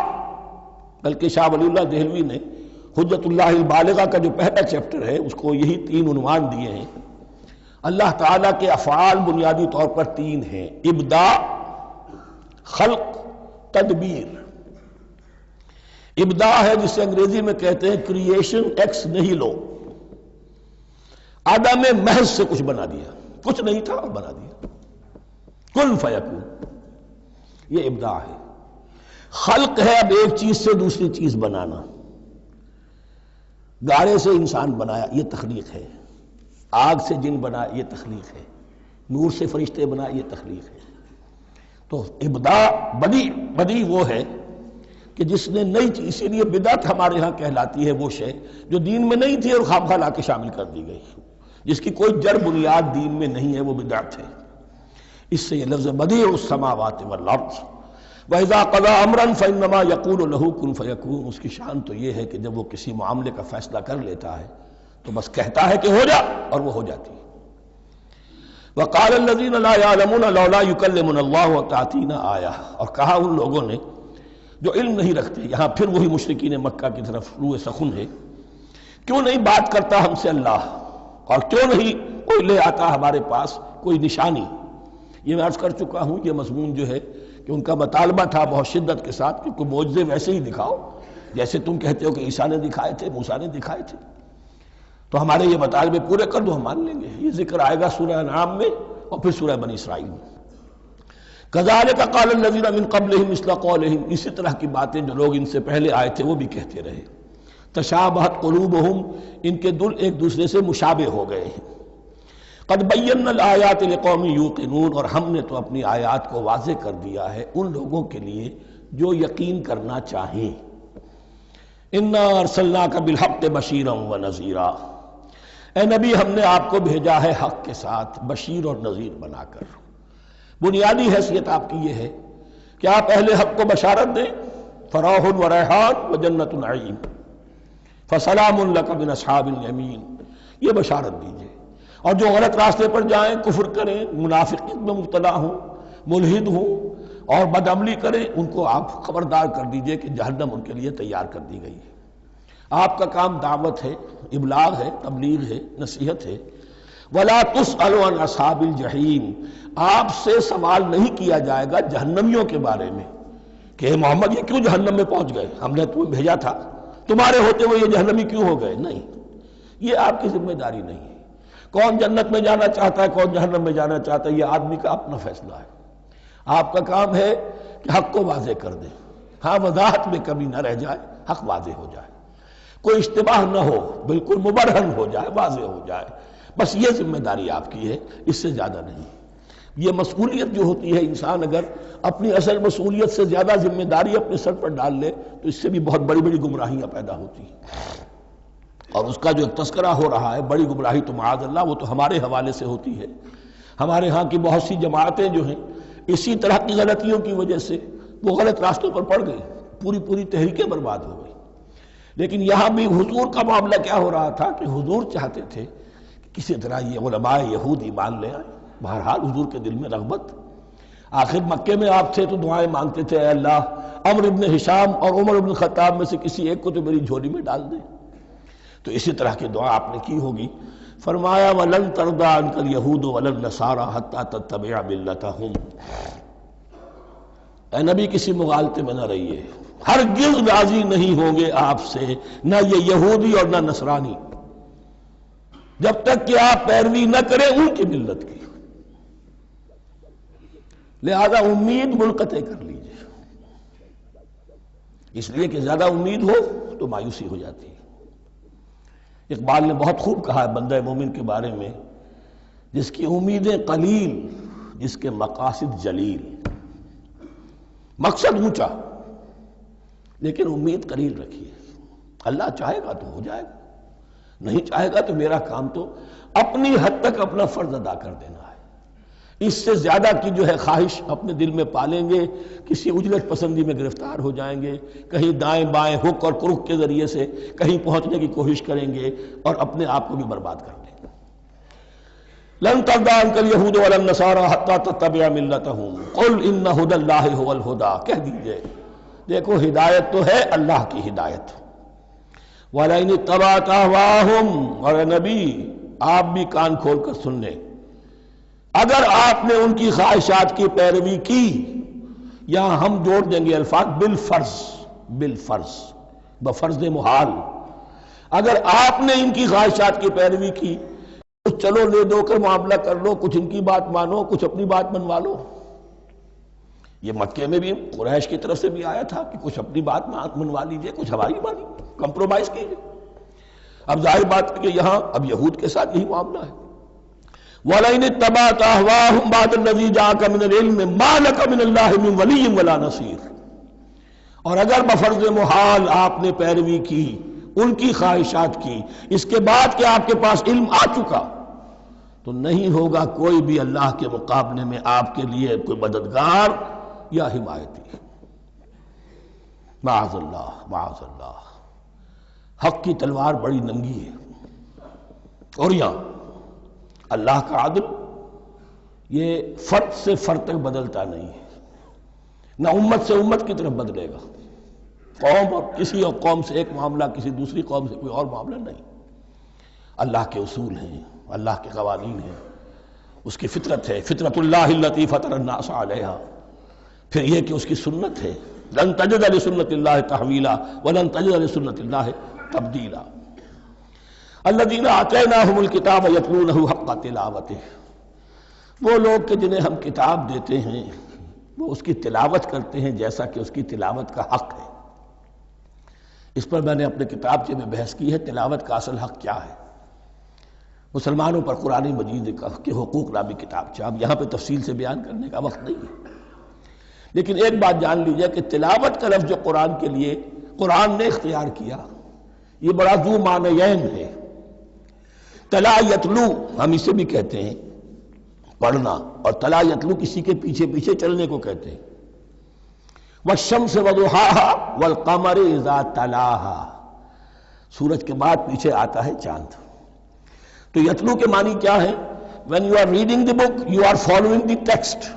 بلکہ شاہ ولی اللہ دہلوی نے حجت اللہ البالغہ کا جو پہلا چیپٹر ہے اس کو یہی 3 عنوان دیے ہیں۔ اللہ تعالیٰ کے افعال بنیادی طور پر 3 ہیں، ابداع، خلق، تدبیر۔ ابداع ہے جسے انگریزی میں کہتے ہیں کریشن ایکس نہیلو، عدم محض سے کچھ بنا دیا، کچھ نہیں تھا اور بنا دیا، کن فیکون، یہ ابداع ہے۔ خلق ہے اب ایک چیز سے دوسری چیز بنانا، گارے سے انسان بنایا، یہ تخلیق ہے، آگ سے جن بنا، یہ تخلیق ہے، نور سے فرشتے بنا، یہ تخلیق ہے۔ تو ابداع، بدیع وہ ہے کہ جس نے نئی چیز، اسی لیے بدعت ہمارے ہاں کہلاتی ہے وہ شے جو دین میں نہیں تھی اور خواہ لا کے شامل کر دی گئی، جس کی کوئی جڑ بنیاد دین میں نہیں ہے، وہ بدعت ہے۔ اس سے یہ لفظ بدیع السماوات والارض، وَإِذَا قَضَىٰ أَمْرًا فَإِنَّمَا يَقُولُ لَهُ كُن فَيَكُونُ، اس کی شان تو یہ ہے کہ جب وہ کسی معاملے کا فیصلہ کر لیتا ہے تو بس کہتا ہے کہ ہو جا، اور وہ ہو جاتی ہے۔ وَقَالَ الَّذِينَ لَا يَعْلَمُونَ لَوْلَا يُكَلِّمُنَا اللَّهُ وَتَأْتِينَا آیَةٌ، اور کہا ان لوگوں نے جو علم نہیں رکھتے، یہاں پھر وہی مشرکین مکہ کی طرف روح سخن ہے، کیوں نہیں بات کرتا ہم سے اللہ، اور کیوں نہیں کوئی لے آتا ہمارے پاس کوئی نشانی۔ یہ میں عرض کر چکا ہوں، یہ مضمون جو ہے کہ ان کا مطالبہ تھا بہت شدت کے ساتھ کہ کوئی معجزے ویسے ہی دکھاؤ جیسے تم کہتے ہو کہ عیسیٰ نے دکھائے تھے، موسیٰ نے دکھائے تھے، تو ہمارے یہ مطالبے پورے کر دو، ہم مان لیں گے۔ یہ ذکر آئے گا سورہ انعام میں اور پھر سورہ بنی اسرائیل میں۔ كَذَلِكَ قَالَ الَّذِينَ مِن قَبْلِهِمْ مِثْلَ قَوْلِهِمْ، اسی طرح کی باتیں جو لوگ ان سے پہلے آئے تھے وہ بھی کہتے رہے۔ تشابہت قلوبہم، ان کے دل ایک دوسرے سے مشابہ ہو گئے ہیں۔ قد بینا الآیات لقوم یوقنون، اور ہم نے تو اپنی آیات کو واضح کر دیا ہے ان لوگوں کے لیے جو یقین کرنا چاہیں۔ انا ارسلناک بالحق بشیرا ونذیرا، اے نبی ہم نے آپ کو بھیجا ہے حق کے ساتھ بشیر اور نذیر بنا کر۔ بنیادی حیثیت آپ کی یہ ہے کہ آپ اہل حق کو بشارت دیں، فراح و ریحان و جنت نعیم، فسلام لک من اصحاب الیمین، یہ بشارت دیجئے۔ اور جو غلط راستے پر جائیں، کفر کریں، منافقت میں مبتلا ہوں، ملحد ہوں اور بدعملی کریں، ان کو آپ خبردار کر دیجئے کہ جہنم ان کے لیے تیار کر دی گئی ہے۔ آپ کا کام دعوت ہے، ابلاغ ہے، تبلیغ ہے، نصیحت ہے۔ وَلَا تُسْأَلُ عَنْ أَصْحَابِ الْجَحِيمِ، آپ سے سوال نہیں کیا جائے گا جہنمیوں کے بارے میں کہ اے محمد یہ کیوں جہنم میں پہنچ گئے، ہم نے تمہیں بھیجا تھا، تمہارے ہوتے ہوئے یہ جہنمی کیوں ہو گئے؟ نہیں، یہ آپ کی ذمہ داری نہیں ہے۔ کون جنت میں جانا چاہتا ہے، کون جہنم میں جانا چاہتا ہے، یہ آدمی کا اپنا فیصلہ ہے۔ آپ کا کام ہے کہ حق کو واضح کر دیں، ہاں وضاحت میں کمی نہ رہ جائے، حق واضح ہو جائے، کوئی اشتباہ نہ ہو، بالکل مبرہن ہو جائے، واضح ہو جائے، بس یہ ذمہ داری آپ کی ہے، اس سے زیادہ نہیں۔ یہ مسئولیت جو ہوتی ہے، انسان اگر اپنی اصل مسئولیت سے زیادہ ذمہ داری اپنے سر پر ڈال لے تو اس سے بھی بہت بڑی بڑی گمراہیاں پیدا ہوتی ہیں، اور اس کا جو تذکرہ ہو رہا ہے بڑی گمراہی تو معاذ اللہ وہ تو ہمارے حوالے سے ہوتی ہے۔ ہمارے ہاں کی بہت سی جماعتیں جو ہیں اسی طرح کی غلطیوں کی وجہ سے وہ غلط راستوں پر پڑ گئی، پوری تحریکیں برباد ہو گئی۔ لیکن یہاں بھی حضور کا معاملہ کیا ہو رہا تھا کہ حضور چاہتے تھے کہ کسی طرح یہ علماء یہود ایمان لے آئے۔ بہرحال حضور کے دل میں رغبت، آخر مکے میں آپ تھے تو دعائیں مانگتے تھے، اے اللہ عمرو ابن ہشام اور عمر ابن خطاب میں سے کسی ایک کو تو میری جھولی میں ڈال دے۔ تو اسی طرح کی دعا آپ نے کی ہوگی۔ فرمایا وَلَن تَرْضَىٰ عَنْكَ الْيَهُودُ وَلَا النَّصَارَىٰ حَتَّىٰ تَتَّبِعَ مِلَّتَهُمْ۔ اے نبی کسی مغالطے میں نہ رہیے، ہرگز راضی نہیں ہوں گے آپ سے نہ یہ یہودی اور نہ نصرانی جب تک کہ آپ پیروی نہ کریں ان کی ملت کی۔ لہذا امید منقطع کر لیجیے، اس لیے کہ زیادہ امید ہو تو مایوسی ہو جاتی ہے۔ اقبال نے بہت خوب کہا ہے بندہ مومن کے بارے میں، جس کی امیدیں قلیل جس کے مقاصد جلیل۔ مقصد اونچا لیکن امید قلیل رکھیے، اللہ چاہے گا تو ہو جائے گا، نہیں چاہے گا تو میرا کام تو اپنی حد تک اپنا فرض ادا کر دینا ہے۔ اس سے زیادہ کی جو ہے خواہش اپنے دل میں پالیں گے، کسی اجلت پسندی میں گرفتار ہو جائیں گے، کہیں دائیں بائیں ہک اور کرک کے ذریعے سے کہیں پہنچنے کی کوشش کریں گے اور اپنے آپ کو بھی برباد کر لیں گے۔ لن ترضى عنك اليهود ولا النصارى حتى تتبع ملتهم قل ان هدى الله هو الهدى، کہہ دیجئے دیکھو ہدایت تو ہے اللہ کی ہدایت۔ وَلَئِنِ اتَّبَعْتَ أَهْوَاءَهُمْ، اور نبی آپ بھی کان کھول کر سن لیں، اگر آپ نے ان کی خواہشات کی پیروی کی، یہاں ہم جوڑ دیں گے الفاظ بالفرض بفرض محال، اگر آپ نے ان کی خواہشات کی پیروی کی کچھ چلو لے دو کر معاملہ کر لو، کچھ ان کی بات مانو، کچھ اپنی بات منوا لو۔ یہ مکے میں بھی قریش کی طرف سے بھی آیا تھا کہ کچھ اپنی بات منوا لیجئے، کچھ ہماری مانی، کمپرومائز کیجئے۔ اب ظاہر بات ہے کہ یہاں اب یہود کے ساتھ یہی معاملہ ہے۔ وَلَئِنِ اتَّبَعْتَ أَهْوَاءَهُمْ بَعْدَ الَّذِي جَاءَكَ مِنَ الْعِلْمِ مَا لَكَ مِنَ اللَّهِ مِنْ وَلِيٍّ وَلَا نَصِيرٍ، اور اگر بفرض محال آپ نے پیروی کی ان کی خواہشات کی، اس کے بعد کہ آپ کے پاس علم آ چکا تو نہیں ہوگا کوئی بھی اللہ کے مقابلے میں آپ کے لیے کوئی مددگار یا حمایتی۔ معاذ اللہ، حق کی تلوار بڑی ننگی ہے، اور یہاں اللہ کا عدل یہ فرد سے فرد تک بدلتا نہیں ہے، نہ امت سے امت کی طرف بدلے گا، قوم اور کسی اور قوم سے ایک معاملہ کسی دوسری قوم سے کوئی اور معاملہ نہیں۔ اللہ کے اصول ہیں، اللہ کے قوانین ہیں، اس کی فطرت ہے، فطرت اللہ التی فطر الناس علیہا، پھر یہ کہ اس کی سنت ہے، لن تجد لسنت اللہ تحویلا ولن تجد لسنت اللہ تبدیلا۔ الذین آتیناہم الکتاب یتلونہ حق تلاوتہ، وہ لوگ کہ جنہیں ہم کتاب دیتے ہیں وہ اس کی تلاوت کرتے ہیں جیسا کہ اس کی تلاوت کا حق ہے۔ اس پر میں نے اپنے کتابچے میں بحث کی ہے، تلاوت کا اصل حق کیا ہے۔ مسلمانوں پر قرآن مجید کے حقوق نامی کتابچہ، اب یہاں پہ تفصیل سے بیان کرنے کا وقت نہیں ہے، لیکن ایک بات جان لیجئے کہ تلاوت کا لفظ جو قرآن کے لیے قرآن نے اختیار کیا یہ بڑا ذو معنیین ہے۔ تلا یتلو ہم اسے بھی کہتے ہیں پڑھنا، اور تلا یتلو کسی کے پیچھے پیچھے چلنے کو کہتے ہیں۔ والشمس وضحاها والقمر اذا تلاها، سورج کے بعد پیچھے آتا ہے چاند۔ تو یتلو کے معنی کیا ہے؟ when you are reading the book you are following the text۔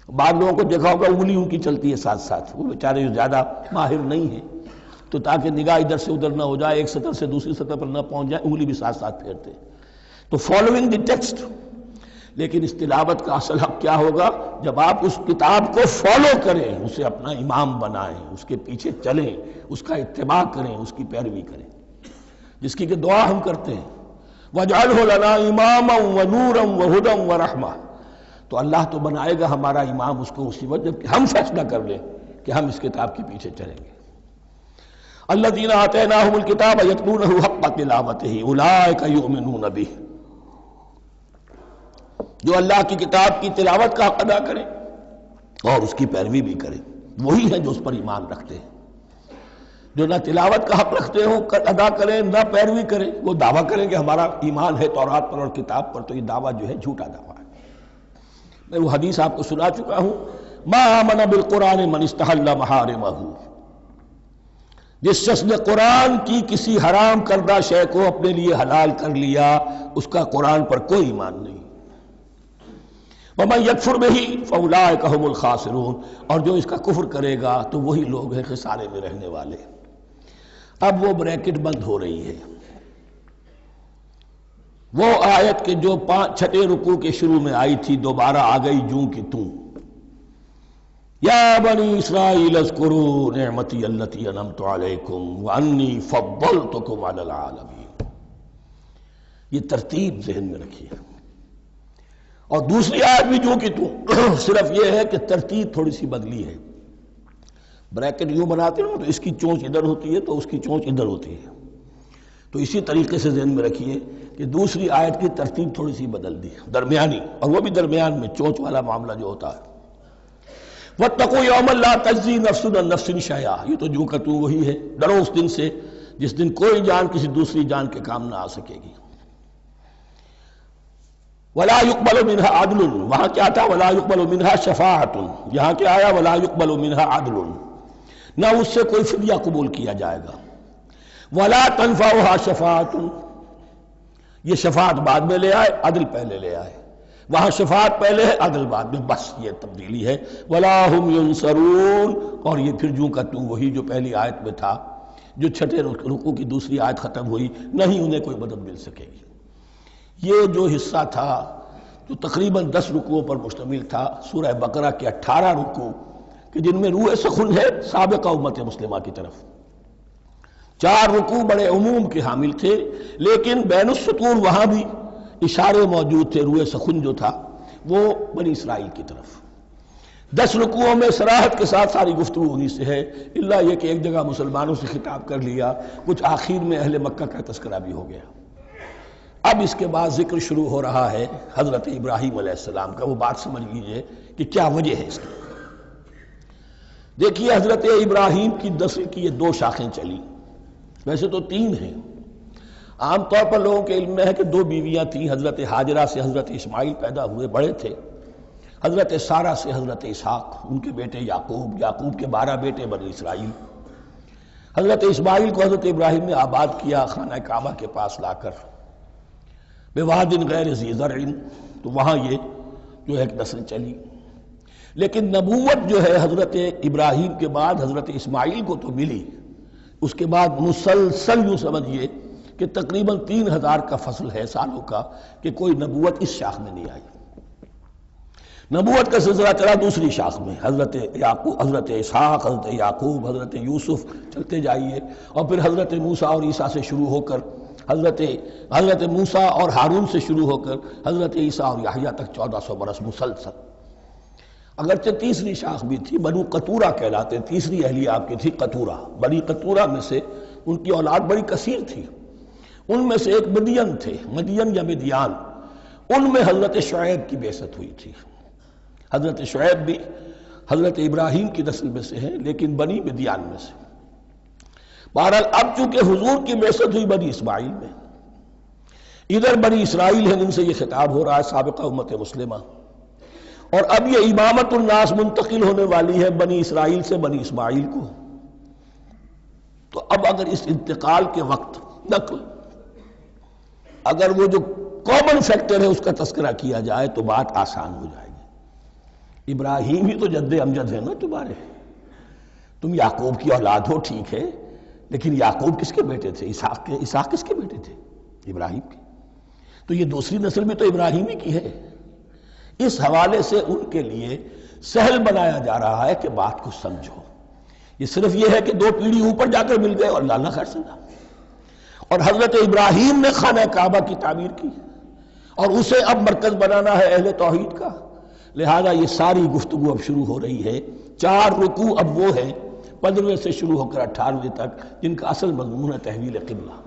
بعض لوگوں کو دیکھا ہوگا انگلی ان کی چلتی ہے ساتھ ساتھ، وہ بیچارے جو زیادہ ماہر نہیں ہیں تو تاکہ نگاہ ادھر سے ادھر نہ ہو جائے، ایک سطر سے دوسری سطر پر نہ پہنچ جائے، انگلی بھی ساتھ ساتھ پھیرتے ہیں، تو فالوئنگ دی ٹیکسٹ۔ لیکن اس تلاوت کا اصل حق کیا ہوگا؟ جب آپ اس کتاب کو فالو کریں، اسے اپنا امام بنائیں، اس کے پیچھے چلیں، اس کا اتباع کریں، اس کی پیروی کریں، جس کی کہ دعا ہم کرتے ہیں وَاجْعَلْهُ لَنَا إِمَامًا وَنُورًا وَهُدًى وَرَحْمَةً، تو اللہ تو بنائے گا ہمارا امام اس کو اسی وقت جب کہ ہم فیصلہ کر لیں کہ ہم اس کتاب کے پیچھے چلیں گے۔ الذین آتیناہم الکتاب یتلونہ حق تلاوتہ اولئک یؤمنون بہ، جو اللہ کی کتاب کی تلاوت کا حق ادا کریں اور اس کی پیروی بھی کریں، وہی ہیں جو اس پر ایمان رکھتے ہیں۔ جو نہ تلاوت کا حق رکھتے ہوں ادا کریں، نہ پیروی کریں، وہ دعویٰ کریں کہ ہمارا ایمان ہے تورات پر اور کتاب پر، تو یہ دعویٰ جو ہے جھوٹا دعویٰ ہے۔ میں وہ حدیث آپ کو سنا چکا ہوں، ما آمن بالقرآن من استحل محارمہ، جس شخص نے قرآن کی کسی حرام کردہ شے کو اپنے لیے حلال کر لیا، اس کا قرآن پر کوئی ایمان نہیں۔ وَمَن يَكْفُرْ بِهِ فَأُولَٰئِكَ هُمُ الْخَاسِرُونَ، اور جو اس کا کفر کرے گا تو وہی لوگ ہیں خسارے میں رہنے والے۔ اب وہ بریکٹ بند ہو رہی ہے، وہ آیت کے جو چھٹے رکوع کے شروع میں آئی تھی دوبارہ آ گئی جوں کی توں، یا بنی اسرائیل اذکروا نعمتی التی انعمت علیکم وانی فضلتکم علی العالمین۔ یہ ترتیب ذہن میں رکھیے۔ اور دوسری آیت بھی جو کہ توں، صرف یہ ہے کہ ترتیب تھوڑی سی بدلی ہے۔ بریکٹ یوں بناتے ہو تو اس کی چونچ ادھر ہوتی ہے تو اس کی چونچ ادھر ہوتی ہے، تو اسی طریقے سے ذہن میں رکھیے کہ دوسری آیت کی ترتیب تھوڑی سی بدل دی ہے، درمیانی، اور وہ بھی درمیان میں چونچ والا معاملہ جو ہوتا ہے۔ وَاتَّقُوا يَوْمًا لَا تَجْزِي نَفْسٌ عَن نَفْسٍ شَيْئًا، یہ تو جو کہ تو وہی ہے، ڈرو اس دن سے جس دن کوئی جان کسی دوسری جان کے کام نہ آ سکے گی۔ وَلَا يُقْبَلُ مِنْهَا عَدْلٌ، وہاں کیا تھا وَلَا يُقْبَلُ مِنْهَا شَفَاعَةٌ، یہاں کیا آیا وَلَا يُقْبَلُ مِنْهَا عَدْلٌ، نہ اس سے کوئی فدیہ قبول کیا جائے گا۔ وَلَا تَنْفَعُهَا شَفَاعَةٌ، یہ شفاعت بعد میں لے آئے، عدل پہلے لے آئے، وہاں شفاعت پہلے ہے عدل بعد میں، بس یہ تبدیلی ہے۔ وَلَا هُمْ يُنصَرُونَ، اور یہ پھر جو کا تو وہی جو پہلی آیت میں تھا، جو چھٹے رکوع کی دوسری آیت ختم ہوئی، نہیں انہیں کوئی مدد مل سکے گی۔ یہ جو حصہ تھا جو تقریباً 10 رکوعوں پر مشتمل تھا، سورہ بقرہ کے 18 رکوع کہ جن میں روح سخن ہے سابقہ امت مسلمہ کی طرف۔ 4 رکوع بڑے عموم کے حامل تھے، لیکن بین السطور وہاں بھی اشارے موجود تھے، روح سخن جو تھا وہ بنی اسرائیل کی طرف۔ 10 رکوعوں میں صراحت کے ساتھ ساری گفتگو انہی سے ہے، الا یہ کہ ایک جگہ مسلمانوں سے خطاب کر لیا، کچھ آخر میں اہل مکہ کا تذکرہ بھی ہو گیا۔ اب اس کے بعد ذکر شروع ہو رہا ہے حضرت ابراہیم علیہ السلام کا۔ وہ بات سمجھ لیجئے کہ کیا وجہ ہے اس کی۔ دیکھیے حضرت ابراہیم کی نسل کی یہ 2 شاخیں چلی، ویسے تو 3 ہیں۔ عام طور پر لوگوں کے علم میں ہے کہ 2 بیویاں تھیں، حضرت ہاجرہ سے حضرت اسماعیل پیدا ہوئے، بڑے تھے، حضرت سارہ سے حضرت اسحاق، ان کے بیٹے یعقوب، یعقوب کے 12 بیٹے بنی اسرائیل۔ حضرت اسماعیل کو حضرت ابراہیم نے آباد کیا خانہ کعبہ کے پاس لا کر، بواد غیر ذی زرع، تو وہاں یہ جو ایک نسل چلی۔ لیکن نبوت جو ہے حضرت ابراہیم کے بعد حضرت اسماعیل کو تو ملی، اس کے بعد مسلسل یوں سمجھیے کہ تقریباً 3000 کا فصل ہے سالوں کا کہ کوئی نبوت اس شاخ میں نہیں آئی۔ نبوت کا سلسلہ چلا دوسری شاخ میں، حضرت یعقوب، حضرت اسحاق، حضرت یعقوب، حضرت یوسف، چلتے جائیے، اور پھر حضرت موسیٰ اور عیسیٰ سے شروع ہو کر حضرت موسیٰ اور ہارون سے شروع ہو کر حضرت عیسیٰ اور یحییٰ تک 1400 برس مسلسل۔ اگرچہ تیسری شاخ بھی تھی، بنو قطورہ کہلاتے، تیسری اہلیہ آپ کی تھی قطورہ۔ بنی قطورہ میں سے ان کی اولاد بڑی کثیر تھی، ان میں سے ایک مدین تھے، مدین یا مدیان، ان میں حضرت شعیب کی بعثت ہوئی تھی۔ حضرت شعیب بھی حضرت ابراہیم کی نسل میں سے ہیں، لیکن بنی مدیان میں سے۔ بہرحال اب چونکہ حضور کی بعثت ہوئی بنی اسماعیل میں، ادھر بنی اسرائیل ہیں، ان سے یہ خطاب ہو رہا ہے سابقہ امت مسلمہ، اور اب یہ امامت الناس منتقل ہونے والی ہے بنی اسرائیل سے بنی اسماعیل کو۔ تو اب اگر اس انتقال کے وقت نقل، اگر وہ جو کامن فیکٹر ہے اس کا تذکرہ کیا جائے تو بات آسان ہو جائے گی۔ ابراہیم ہی تو جد امجد ہے نا تمہارے، تم یعقوب کی اولاد ہو ٹھیک ہے، لیکن یعقوب کس کے بیٹے تھے؟ اسحاق کس کے بیٹے تھے؟ ابراہیم کے۔ تو یہ دوسری نسل بھی تو ابراہیم ہی کی ہے۔ اس حوالے سے ان کے لیے سہل بنایا جا رہا ہے کہ بات کو سمجھو۔ یہ صرف یہ ہے کہ 2 پیڑھی اوپر جا کر مل گئے اور لانا خیر سمجھا، اور حضرت ابراہیم نے خانہ کعبہ کی تعمیر کی، اور اسے اب مرکز بنانا ہے اہل توحید کا، لہذا یہ ساری گفتگو اب شروع ہو رہی ہے۔ 4 رکوع اب وہ ہیں 15ویں سے شروع ہو کر 18ویں تک، جن کا اصل مضمون ہے تحویل قبلہ۔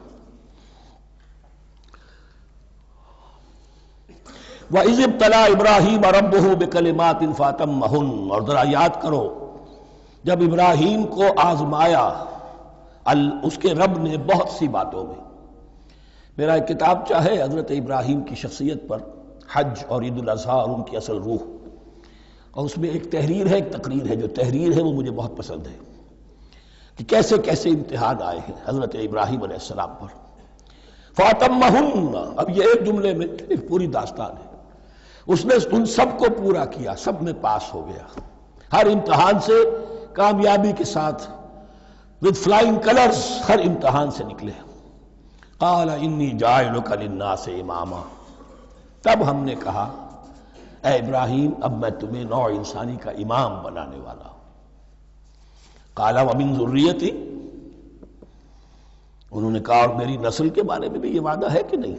وَإِذِ ابْتَلَىٰ إِبْرَاهِيمَ رَبُّهُ بِكَلِمَاتٍ فَأَتَمَّهُنَّ، اور ذرا یاد کرو جب ابراہیم کو آزمایا اس کے رب نے بہت سی باتوں میں. میرا ایک کتاب چاہے حضرت ابراہیم کی شخصیت پر، حج اور عید الاضحیٰ اور ان کی اصل روح، اور اس میں ایک تحریر ہے، ایک تقریر ہے. جو تحریر ہے وہ مجھے بہت پسند ہے کہ کیسے کیسے امتحان آئے ہیں حضرت ابراہیم علیہ السلام پر. فَأَتَمَّهُنَّ، اب یہ ایک جملے میں ایک پوری داستان ہے. اس نے ان سب کو پورا کیا، سب میں پاس ہو گیا، ہر امتحان سے کامیابی کے ساتھ with flying colors ہر امتحان سے نکلے. قال انی جاعلک للناس اماما، تب ہم نے کہا اے ابراہیم اب میں تمہیں نوع انسانی کا امام بنانے والا ہوں. قال ومن ذریتی، انہوں نے کہا اور میری نسل کے بارے میں بھی یہ وعدہ ہے کہ نہیں؟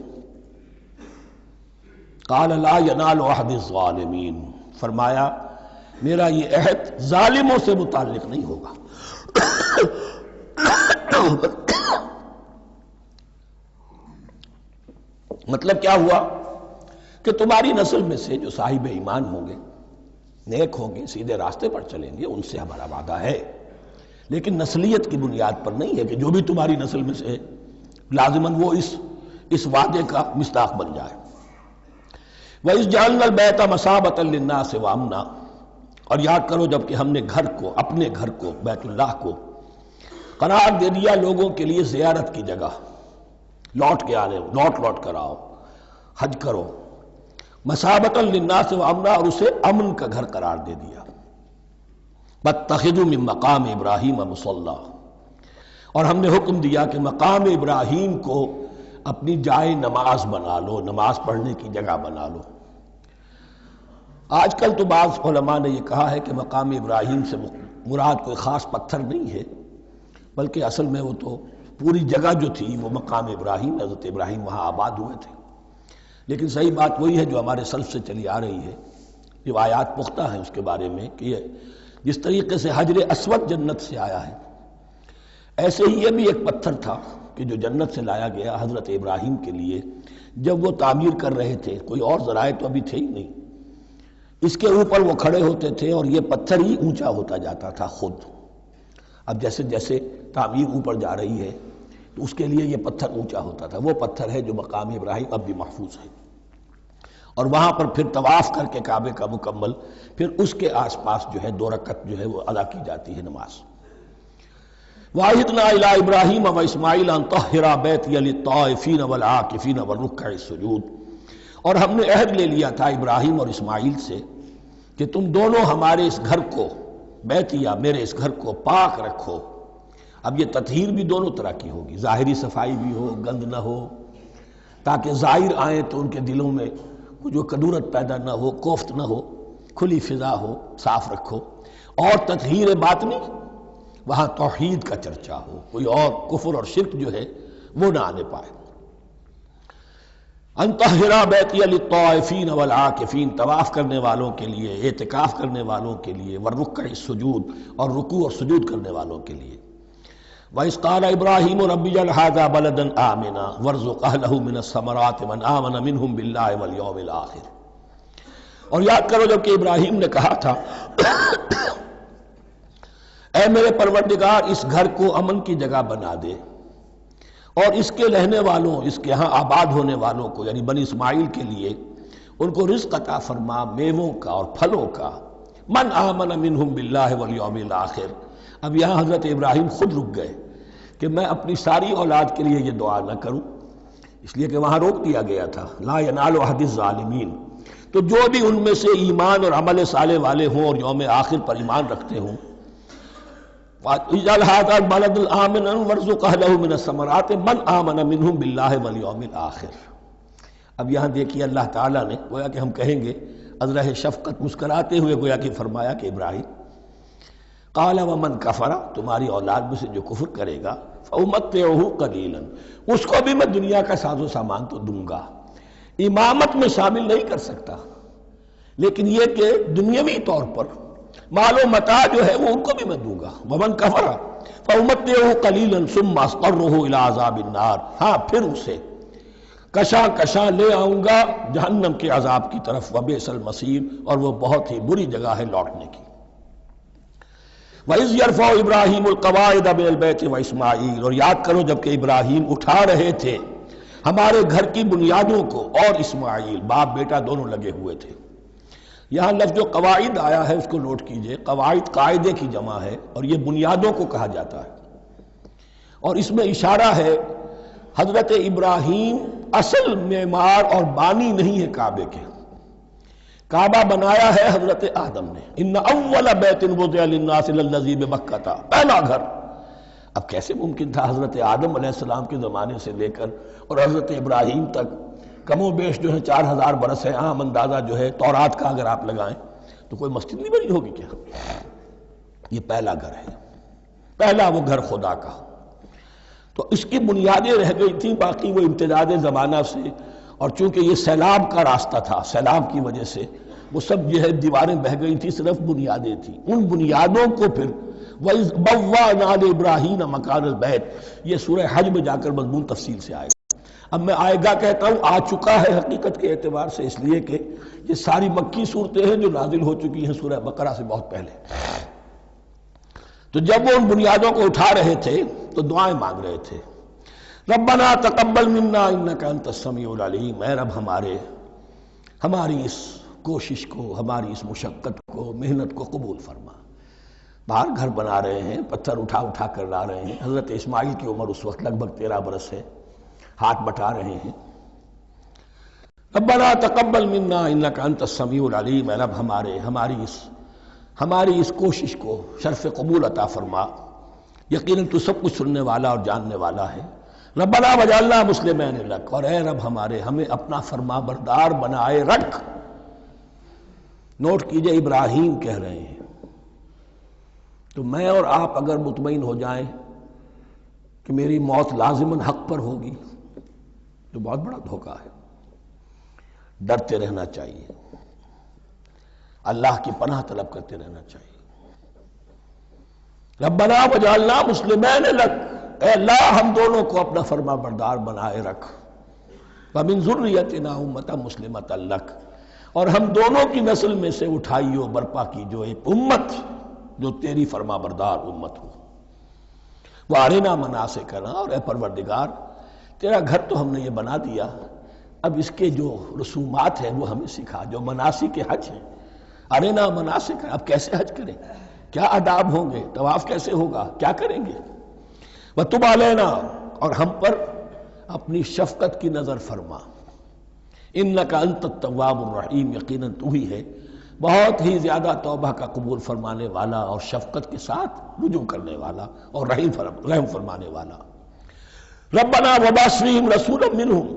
قال لا ینال عہد الظالمین، فرمایا میرا یہ عہد ظالموں سے متعلق نہیں ہوگا. مطلب کیا ہوا کہ تمہاری نسل میں سے جو صاحب ایمان ہوں گے، نیک ہوں گے، سیدھے راستے پر چلیں گے، ان سے ہمارا وعدہ ہے، لیکن نسلیت کی بنیاد پر نہیں ہے کہ جو بھی تمہاری نسل میں سے لازماً وہ اس وعدے کا مصداق بن جائے. وَإِذْ جَعَلْنَا الْبَيْتَ مَثَابَةً لِلنَّاسِ وَأَمْنًا، اور یاد کرو جب کہ ہم نے گھر کو، اپنے گھر کو، بیت اللہ کو قرار دے دیا لوگوں کے لیے زیارت کی جگہ، لوٹ کے آنے، لوٹ کر آؤ، حج کرو. مَثَابَةً لِلنَّاسِ وَأَمْنًا، اور اسے امن کا گھر قرار دے دیا. وَاتَّخِذُوا مِن مَقَامِ إِبْرَاهِيمَ مُصَلًّى، اور ہم نے حکم دیا کہ مقام ابراہیم کو اپنی جائے نماز بنا لو، نماز پڑھنے کی جگہ بنا لو. آج کل تو بعض علماء نے یہ کہا ہے کہ مقام ابراہیم سے مراد کوئی خاص پتھر نہیں ہے، بلکہ اصل میں وہ تو پوری جگہ جو تھی وہ مقام ابراہیم، حضرت ابراہیم وہاں آباد ہوئے تھے. لیکن صحیح بات وہی ہے جو ہمارے سلف سے چلی آ رہی ہے، روایات پختہ ہیں اس کے بارے میں کہ یہ جس طریقے سے حجر اسود جنت سے آیا ہے، ایسے ہی یہ بھی ایک پتھر تھا کہ جو جنت سے لایا گیا حضرت ابراہیم کے لیے جب وہ تعمیر کر رہے تھے. کوئی اور ذرائع تو ابھی تھے ہی نہیں، اس کے اوپر وہ کھڑے ہوتے تھے اور یہ پتھر ہی اونچا ہوتا جاتا تھا خود. اب جیسے جیسے تعمیر اوپر جا رہی ہے تو اس کے لیے یہ پتھر اونچا ہوتا تھا. وہ پتھر ہے جو مقام ابراہیم اب بھی محفوظ ہے، اور وہاں پر پھر طواف کر کے کعبے کا مکمل، پھر اس کے آس پاس جو ہے 2 رکعت جو ہے وہ ادا کی جاتی ہے نماز. وَعَهِدْنَا إِلَىٰ إِبْرَاهِيمَ وَإِسْمَاعِيلَ أَن طَهِّرَا بَيْتِيَ لِلطَّائِفِينَ وَالْعَاكِفِينَ وَالرُّكَّعِ السُّجُودِ، اور ہم نے عہد لے لیا تھا ابراہیم اور اسماعیل سے کہ تم دونوں ہمارے اس گھر کو، بیتیا میرے اس گھر کو پاک رکھو. اب یہ تطہیر بھی دونوں طرح کی ہوگی، ظاہری صفائی بھی ہو، گند نہ ہو، تاکہ ظاہر آئیں تو ان کے دلوں میں جو کدورت پیدا نہ ہو، کوفت نہ ہو، کھلی فضا ہو، صاف رکھو. اور تطہیر باطنی، وہاں توحید کا چرچا ہو، کوئی اور کفر اور شرک جو ہے وہ نہ آنے پائے. ان طہرا بیتی للطائفین والعاکفین، طواف کرنے والوں کے لیے، اعتکاف کرنے والوں کے لیے، والرکع السجود، اور رکوع اور سجود کرنے والوں کے لیے. وَإِذْ قَالَ إِبْرَاهِيمُ رَبِّ اجْعَلْ هَٰذَا بَلَدًا آمِنًا وَارْزُقْ أَهْلَهُ مِنَ الثَّمَرَاتِ مَنْ آمَنَ مِنْهُمْ بِاللَّهِ وَالْيَوْمِ الْآخِرِ. اور یاد کرو جب کہ ابراہیم نے کہا تھا اے میرے پروردگار اس گھر کو امن کی جگہ بنا دے، اور اس کے رہنے والوں، اس کے ہاں آباد ہونے والوں کو یعنی بنی اسماعیل کے لیے ان کو رزق عطا فرما، میووں کا اور پھلوں کا. من آمن منہم باللہ والیوم الآخر. اب یہاں حضرت ابراہیم خود رک گئے کہ میں اپنی ساری اولاد کے لیے یہ دعا نہ کروں، اس لیے کہ وہاں روک دیا گیا تھا لا ینال عہد الظالمین. تو جو بھی ان میں سے ایمان اور عمل صالح والے ہوں اور یوم آخر پر ایمان رکھتے ہوں، اجعل هذا البلد آمنا وارزق اهله من الثمرات من آمن منهم بالله واليوم الآخر. اب یہاں دیکھیے اللہ تعالیٰ نے گویا کہ ہم کہیں گے ازرہ شفقت مسکراتے ہوئے گویا کہ فرمایا کہ ابراہیم قال ومن کفر، تمہاری اولاد میں سے جو کفر کرے گا فأمتعه قلیلا، اس کو بھی میں دنیا کا ساز و سامان تو دوں گا. امامت میں شامل نہیں کر سکتا، لیکن یہ کہ دنیاوی طور پر مال و متاع جو ہے وہ ان کو بھی میں دوں گا. ومن کفر فأمتعه قلیلا ثم اضطره الى عذاب النار، ہاں پھر اسے کشاں کشاں لے آؤں گا جہنم کے عذاب کی طرف، وبئس المصیر، اور وہ بہت ہی بری جگہ ہے لوٹنے کی۔ وَإِذْ يَرْفَعُ إِبْرَاهِيمُ الْقَوَاعِدَ مِنَ الْبَيْتِ وَإِسْمَاعِيلُ، اور یاد کرو جب کہ ابراہیم اٹھا رہے تھے ہمارے گھر کی بنیادوں کو، اور اسماعیل، باپ بیٹا دونوں لگے ہوئے تھے۔ یہاں لفظ جو قواعد آیا ہے اس کو نوٹ کیجئے، قواعد قاعدے کی جمع ہے اور یہ بنیادوں کو کہا جاتا ہے، اور اس میں اشارہ ہے حضرت ابراہیم اصل معمار اور بانی نہیں ہے کعبے کے، کعبہ بنایا ہے حضرت آدم نے۔ ان اول بیت وضع للناس للذی ببکہ، پہلا گھر۔ اب کیسے ممکن تھا حضرت آدم علیہ السلام کے زمانے سے لے کر اور حضرت ابراہیم تک کم و بیش جو ہے 4000 برس ہے، عام اندازہ جو ہے تورات کا اگر آپ لگائیں تو کوئی مسجد نہیں بنی ہوگی کیا؟ یہ پہلا گھر ہے، پہلا وہ گھر خدا کا۔ تو اس کی بنیادیں رہ گئی تھیں، باقی وہ امتداد زمانہ سے، اور چونکہ یہ سیلاب کا راستہ تھا، سیلاب کی وجہ سے وہ سب جو ہے دیواریں بہہ گئی تھی، صرف بنیادیں تھیں۔ ان بنیادوں کو پھر وَإِذْ بَوَّأْنَا لِإِبْرَاهِيمَ مَكَانَ الْبَيْتِ، یہ سورہ حج میں جا کر مضمون تفصیل سے آئے گا۔ اب میں آئے گا کہتا ہوں، آ چکا ہے حقیقت کے اعتبار سے، اس لیے کہ یہ ساری مکی صورتیں ہیں جو نازل ہو چکی ہیں سورہ بقرہ سے بہت پہلے۔ تو جب وہ ان بنیادوں کو اٹھا رہے تھے تو دعائیں مانگ رہے تھے، ربنا تقبل منا انک انت السمیع العلیم، اے رب ہماری اس کوشش کو، ہماری اس مشقت کو، محنت کو قبول فرما۔ باہر گھر بنا رہے ہیں، پتھر اٹھا اٹھا کر لا رہے ہیں، حضرت اسماعیل کی عمر اس وقت لگ بھگ 13 برس ہے، ہاتھ بٹا رہے ہیں۔ ربنا تقبل منا انک انت السمیع العلیم، اے رب ہماری اس کوشش کو شرف قبول عطا فرما، یقیناً تو سب کچھ سننے والا اور جاننے والا ہے۔ ربنا وجعلنا مسلمین لک، اور اے رب ہمیں اپنا فرما بردار بنائے رکھ۔ نوٹ کیجئے ابراہیم کہہ رہے ہیں، تو میں اور آپ اگر مطمئن ہو جائیں کہ میری موت لازماً حق پر ہوگی تو بہت بڑا دھوکہ ہے۔ ڈرتے رہنا چاہیے، اللہ کی پناہ طلب کرتے رہنا چاہیے۔ ربنا وجعلنا مسلمین لک، اے اللہ ہم دونوں کو اپنا فرما بردار بنائے رکھ، ومن ذریتنا امۃ مسلمۃ لک، اور ہم دونوں کی نسل میں سے اٹھائیو برپا کی جو ایک امت جو تیری فرما بردار امت ہو۔ وارنا مناسکنا، اور اے پروردگار تیرا گھر تو ہم نے یہ بنا دیا، اب اس کے جو رسومات ہیں وہ ہمیں سکھا، جو مناسک حج ہیں، ارنا مناسک، اب کیسے حج کریں، کیا آداب ہوں گے، طواف کیسے ہوگا، کیا کریں گے۔ وتب علینا، اور ہم پر اپنی شفقت کی نظر فرما، انک انت التواب الرحیم، یقیناً تو ہی ہے بہت ہی زیادہ توبہ کا قبول فرمانے والا اور شفقت کے ساتھ رجوع کرنے والا اور رحم فرمانے والا۔ ربنا وابعث فیہم رسولا منہم،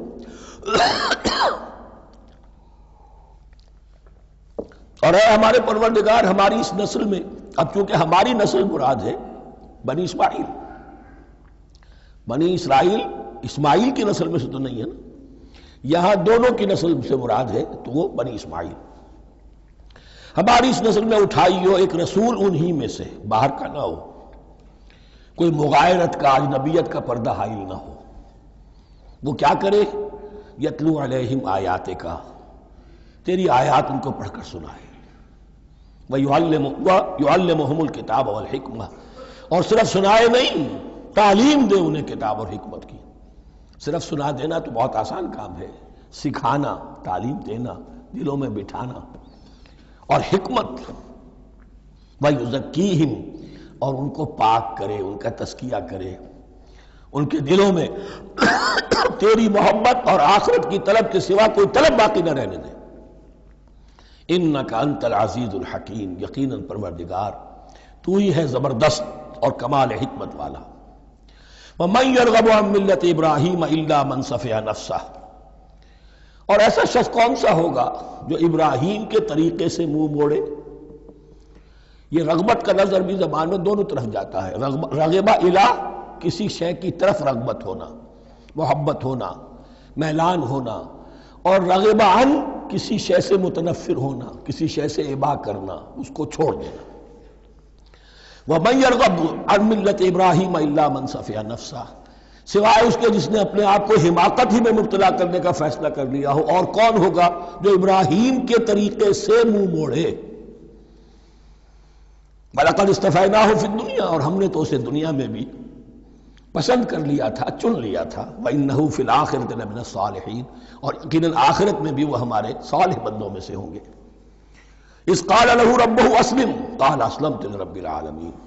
اور اے ہمارے پروردگار ہماری اس نسل میں، اب چونکہ ہماری نسل مراد ہے بنی اسماعیل، بنی اسرائیل اسماعیل کی نسل میں سے تو نہیں ہے نا، یہاں دونوں کی نسل سے مراد ہے تو وہ بنی اسماعیل۔ ہماری اس نسل میں اٹھائیو ایک رسول انہی میں سے، باہر کا نہ ہو، کوئی مغایرت کا، اجنبیت کا پردہ حائل نہ ہو۔ وہ کیا کرے، یتلو علیہم آیاتک، تیری آیات ان کو پڑھ کر سنائے، وَيُعَلِّمُهُمُ الْكِتَابَ وَالْحِکْمَةَ، اور صرف سنائے نہیں، تعلیم دے انہیں کتاب اور حکمت کی۔ صرف سنا دینا تو بہت آسان کام ہے، سکھانا، تعلیم دینا، دلوں میں بٹھانا، اور حکمت، وَيُزَكِّيهِمْ، اور ان کو پاک کرے، ان کا تزکیہ کرے، ان کے دلوں میں تیری محبت اور آخرت کی طلب کے سوا کوئی طلب باقی نہ رہنے دے۔ انک انت العزیز الحکیم، یقیناً پروردگار تو ہی ہے زبردست اور کمال حکمت والا۔ وَمَن يَرْغَبُ عَن مِّلَّةِ إِبْرَاهِيمَ إِلَّا مَن سَفِهَ نَفْسَهُ، اور ایسا شخص کون سا ہوگا جو ابراہیم کے طریقے سے منہ موڑے۔ یہ رغبت کا لفظ عربی زبان میں دونوں طرف جاتا ہے، رغبہ الہ، کسی شے کی طرف رغبت ہونا، محبت ہونا، میلان ہونا، اور رغبہ عن، کسی شے سے متنفر ہونا، کسی شے سے ابا کرنا، اس کو چھوڑ دینا۔ وَمَن يَرْغَبُ عَن مِّلَّةِ إِبْرَاهِيمَ إِلَّا مَن سَفِهَ نَفْسَهُ، سوائے اس کے جس نے اپنے آپ کو حماقت ہی میں مبتلا کرنے کا فیصلہ کر لیا ہو. اور کون ہوگا جو ابراہیم کے طریقے سے منہ موڑے؟ وَلَقَدْ اسْتَفَيْنَاهُ فِي الدُّنْيَا، اور ہم نے تو اسے دنیا میں بھی پسند کر لیا تھا، چن لیا تھا. وَإِنَّهُ فِي الْآخِرَةِ لَمِنَ الصَّالِحِينَ، اور یقیناً آخرت میں بھی وہ ہمارے صالح بندوں میں سے ہوں گے. اذ قال له ربه اسلم قال اسلمت لرب العالمین،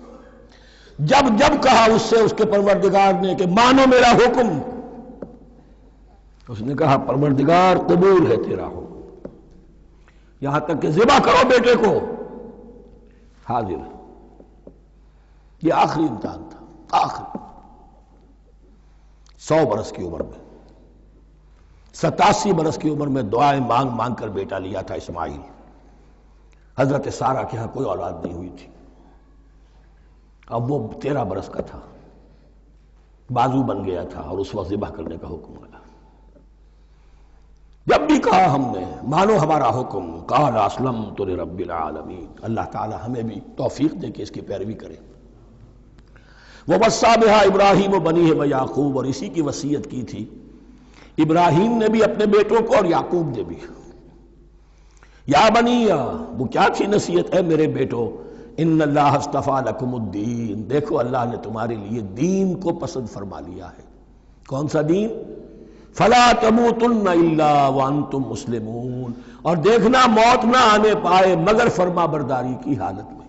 جب جب کہا اس سے اس کے پروردگار نے کہ مانو میرا حکم، اس نے کہا پروردگار قبول ہے تیرا حکم، یہاں تک کہ ذبح کرو بیٹے کو، حاضر. یہ آخری امتحان تھا، آخری 100 برس کی عمر میں، 87 برس کی عمر میں دعائیں مانگ مانگ کر بیٹا لیا تھا اسماعیل. حضرت سارہ کے ہاں کوئی اولاد نہیں ہوئی تھی، اب وہ 13 برس کا تھا، بازو بن گیا تھا، اور اس وقت ذبح کرنے کا حکم آیا. جب بھی کہا ہم نے مانو ہمارا حکم، قال اسلمت لرب العالمین. اللہ تعالی ہمیں بھی توفیق دے کہ اس کی پیروی کریں. وَوَصَّىٰ بِهَا إِبْرَاهِيمُ بَنِيهِ وَيَعْقُوبُ، اور اسی کی وصیت کی تھی ابراہیم نے بھی اپنے بیٹوں کو اور یعقوب نے بھی. یا بنی، وہ کیا تھی نصیحت؟ اے میرے بیٹو، ان اللہ اصطفیٰ لکم الدین، دیکھو اللہ نے تمہارے لیے دین کو پسند فرما لیا ہے. کون سا دین؟ فلا تموتن الا وانتم مسلمون، اور دیکھنا موت نہ آنے پائے مگر فرما برداری کی حالت میں.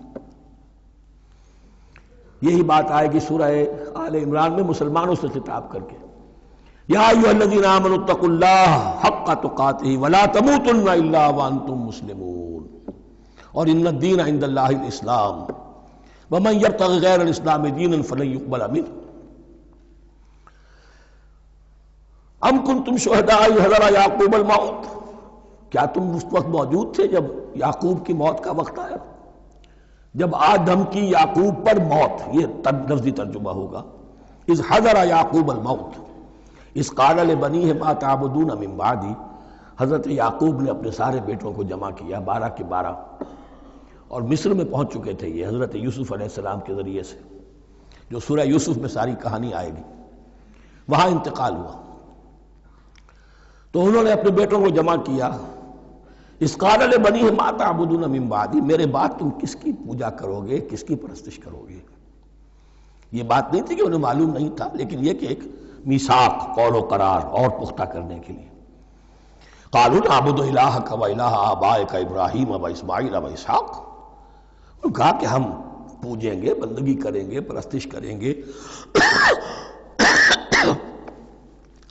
یہی بات آئے گی سورہ آل عمران میں مسلمانوں سے خطاب کر کے، یا ایھا الذین آمنوا اتقوا اللہ حق تقاتہ ولا تموتن الا وانتم مسلمون، اور ان الدین عند اللہ الاسلام ومن یبتغ غیر الاسلام دینا فلن یقبل منہ. ام کنتم شہداء اذ حضر یعقوب الموت، کیا تم اس وقت موجود تھے جب یعقوب کی موت کا وقت آیا؟ جب آدم کی یعقوب پر موت، یہ لفظی ترجمہ ہوگا. اذ حضر یعقوب الموت اذ قال لبنیہ ما تعبدون من بعدی، حضرت یعقوب نے اپنے سارے بیٹوں کو جمع کیا، 12 کے 12، اور مصر میں پہنچ چکے تھے یہ حضرت یوسف علیہ السلام کے ذریعے سے، جو سورہ یوسف میں ساری کہانی آئے گی. وہاں انتقال ہوا تو انہوں نے اپنے بیٹوں کو جمع کیا. اذ قال لبنیہ ما تعبدون من بعدی، میرے بعد تم کس کی پوجا کرو گے، کس کی پرستش کرو گے؟ یہ بات نہیں تھی کہ انہیں معلوم نہیں تھا، لیکن یہ کہ ایک میثاق، قول و قرار اور پختہ کرنے کے لیے. قالوا نعبد الہک و الہ آبائک ابراہیم و اسماعیل و اسحاق، انہوں نے کہا کہ ہم پوجیں گے، بندگی کریں گے، پرستش کریں گے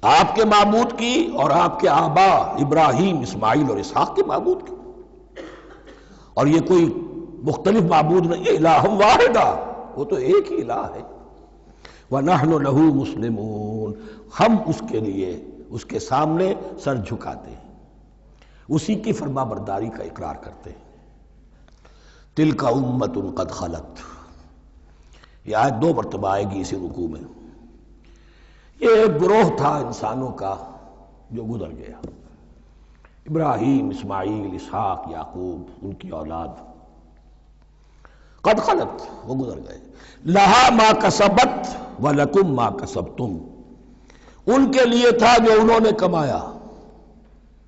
آپ کے معبود کی اور آپ کے آبا ابراہیم، اسماعیل اور اسحاق کے معبود کی. اور یہ کوئی مختلف معبود نہیں ہے، الہ واحدہ، وہ تو ایک ہی الہ ہے. وَنَحْنُ لَهُ مُسْلِمُونَ، ہم اس کے لیے اس کے سامنے سر جھکاتے ہیں، اسی کی فرما برداری کا اقرار کرتے ہیں. تِلْكَ أُمَّةٌ قَدْ خَلَتْ، یہ آیت 2 مرتبہ آئے گی اسی رکوع میں. یہ ایک گروہ تھا انسانوں کا جو گزر گیا، ابراہیم، اسماعیل، اسحاق، یعقوب، ان کی اولاد. قد خلت، وہ گزر گئے. لہا ما کسبت ولکم ما کسبتم، ان کے لیے تھا جو انہوں نے کمایا،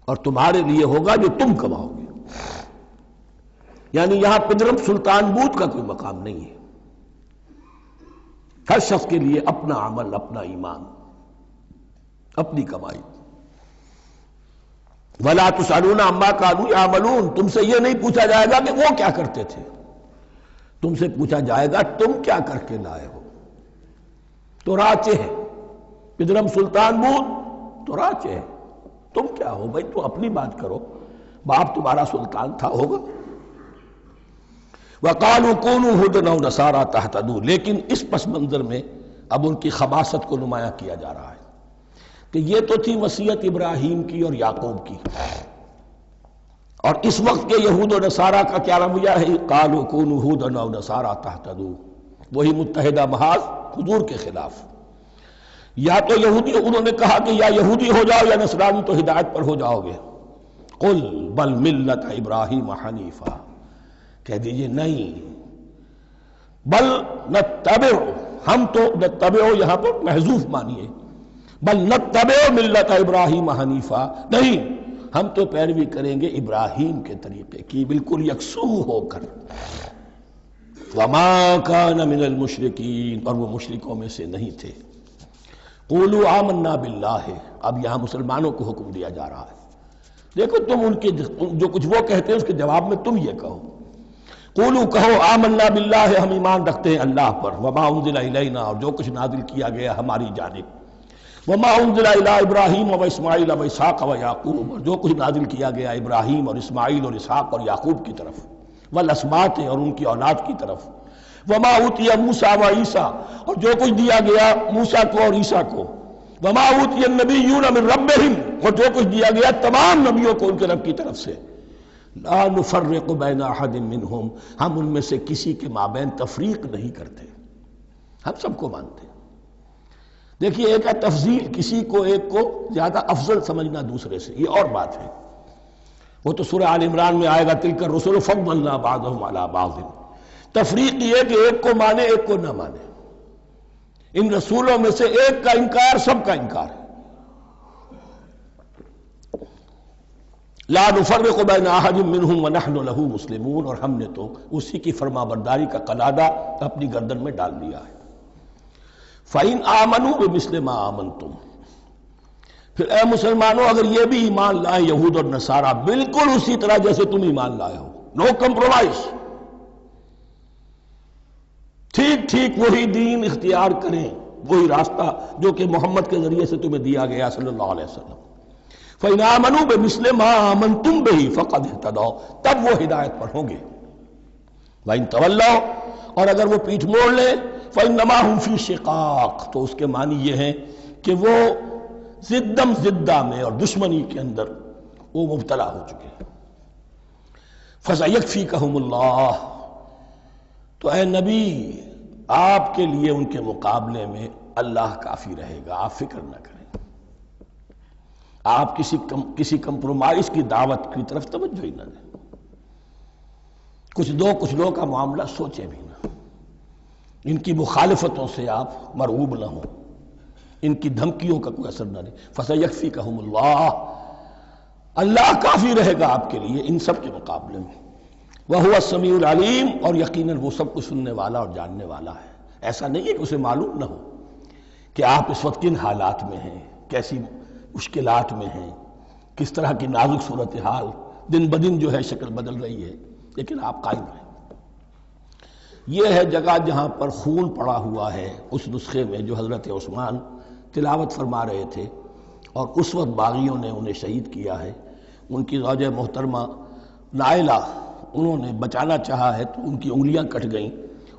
اور تمہارے لیے ہوگا جو تم کماؤ گے. یعنی یہاں پدرم سلطان بود کا کوئی مقام نہیں ہے. ہر شخص کے لیے اپنا عمل، اپنا ایمان، اپنی کمائی. وَلَا تُسْأَلُونَ عَمَّا كَانُوا يَعْمَلُونَ، تم سے یہ نہیں پوچھا جائے گا کہ وہ کیا کرتے تھے، تم سے پوچھا جائے گا تم کیا کر کے لائے ہو. تو راچے ہے پدرم سلطان بود، تو راچے ہے. تم کیا ہو بھائی، تو اپنی بات کرو، باپ تمہارا سلطان تھا، ہوگا. وَقَالُوا كُونُوا هُودًا أَوْ نَصَارَىٰ تَهْتَدُوا، لیکن اس پس منظر میں اب ان کی خباثت کو نمایاں کیا جا رہا ہے کہ یہ تو تھی وصیت ابراہیم کی اور یعقوب کی، اور اس وقت کے یہود و نصارہ کا کیا رویہ ہے؟ قَالُوا كُونُوا هُودًا أَوْ نَصَارَىٰ تَهْتَدُوا، وہی متحدہ محاذ حضور کے خلاف. یا تو یہودی، انہوں نے کہا کہ یا یہودی ہو جاؤ یا نصرانی تو ہدایت پر ہو جاؤ گے. قُلْ بَلْ مِلَّةَ إِبْرَاهِيمَ حَنِيفًا، کہہ دیجئے نہیں، بل نتبع، ہم تو نتبع یہاں پر محذوف مانی ہے، بل نتبع ملت ابراہیم حنیفا، نہیں ہم تو پیروی کریں گے ابراہیم کے طریقے کی بالکل یکسو ہو کر. وما کان من المشرکین، اور وہ مشرکوں میں سے نہیں تھے. قولوا آمنا باللہ، اب یہاں مسلمانوں کو حکم دیا جا رہا ہے. دیکھو تم ان کے جو کچھ وہ کہتے ہیں اس کے جواب میں تم یہ کہو، قولوا کہو آمنا باللہ، ہم ایمان رکھتے ہیں اللہ پر، وما انزل الینا، اور جو کچھ نازل کیا گیا ہماری جانب، وما انزل الی ابراہیم و اسماعیل و اسحاق و یعقوب، اور جو کچھ نازل کیا گیا ابراہیم اور اسماعیل اور اسحاق اور یعقوب کی طرف، والاسباط، اور ان کی اولاد کی طرف، وما اوتی موسیٰ و عیسیٰ، اور جو کچھ دیا گیا موسیٰ کو اور عیسیٰ کو، وما اوتی النبیون من ربہم، اور جو کچھ دیا گیا تمام نبیوں کو ان کے رب کی طرف سے. لا نفرق بین احد منہم، ہم ان میں سے کسی کے مابین تفریق نہیں کرتے، ہم سب کو مانتے ہیں. دیکھیے ایک ہے تفضیل، کسی کو ایک کو زیادہ افضل سمجھنا دوسرے سے، یہ اور بات ہے. وہ تو سورہ آل عمران میں آئے گا تلک الرسل فضلنا بعضهم علی بعض. تفریق یہ کہ ایک کو مانے ایک کو نہ مانے. ان رسولوں میں سے ایک کا انکار سب کا انکار ہے. لا نفرق بین احد منہم ونحن له مسلمون، اور ہم نے تو اسی کی فرما برداری کا قلادہ اپنی گردن میں ڈال دیا ہے. فَإِنْ آمَنُوا بِمِثْلِ مَا آمَنْتُمْ، پھر اے مسلمانوں اگر یہ بھی ایمان لائیں یہود اور نصارہ بالکل اسی طرح جیسے تم ایمان لائے ہو، نو کمپرومائز، ٹھیک ٹھیک وہی دین اختیار کریں، وہی راستہ جو کہ محمد کے ذریعے سے تمہیں دیا گیا صلی اللہ علیہ وسلم. فَإِنْ آمَنُوا بِمِثْلِ مَا آمَنْتُمْ بِهِ فَقَدْ اهْتَدَوْا، تب وہ ہدایت پر ہوں گے. وَإِنْ تَوَلَّوْا، اور اگر وہ پیٹھ موڑ لیں، فَإِنَّمَا هُمْ فِي شِقَاقٍ، تو اس کے معنی یہ ہیں کہ وہ زدم زدہ میں اور دشمنی کے اندر وہ مبتلا ہو چکے ہیں. فَسَيَكْفِيكَهُمُ اللَّهُ، تو اے نبی آپ کے لیے ان کے مقابلے میں اللہ کافی رہے گا، آپ فکر نہ کریں. آپ کسی کمپرومائز کی دعوت کی طرف توجہ ہی نہ دیں. کچھ دو کا معاملہ سوچیں بھی نہ، ان کی مخالفتوں سے آپ مرعوب نہ ہوں، ان کی دھمکیوں کا کوئی اثر نہ دیں. فَسَيَكْفِيكَهُمُ اللَّهُ، اللہ کافی رہے گا آپ کے لیے ان سب کے مقابلے میں. وَهُوَ السَّمِيعُ الْعَلِيمُ، اور یقیناً وہ سب کچھ سننے والا اور جاننے والا ہے. ایسا نہیں ہے کہ اسے معلوم نہ ہو کہ آپ اس وقت کن حالات میں ہیں، کیسی مشکلات میں ہیں، کس طرح کی نازک صورتحال دن بدن جو ہے شکل بدل رہی ہے، لیکن آپ قائم رہیں. یہ ہے جگہ جہاں پر خون پڑا ہوا ہے، اس نسخے میں جو حضرت عثمان تلاوت فرما رہے تھے، اور اس وقت باغیوں نے انہیں شہید کیا ہے. ان کی زوجہ محترمہ نائلہ، انہوں نے بچانا چاہا ہے تو ان کی انگلیاں کٹ گئیں،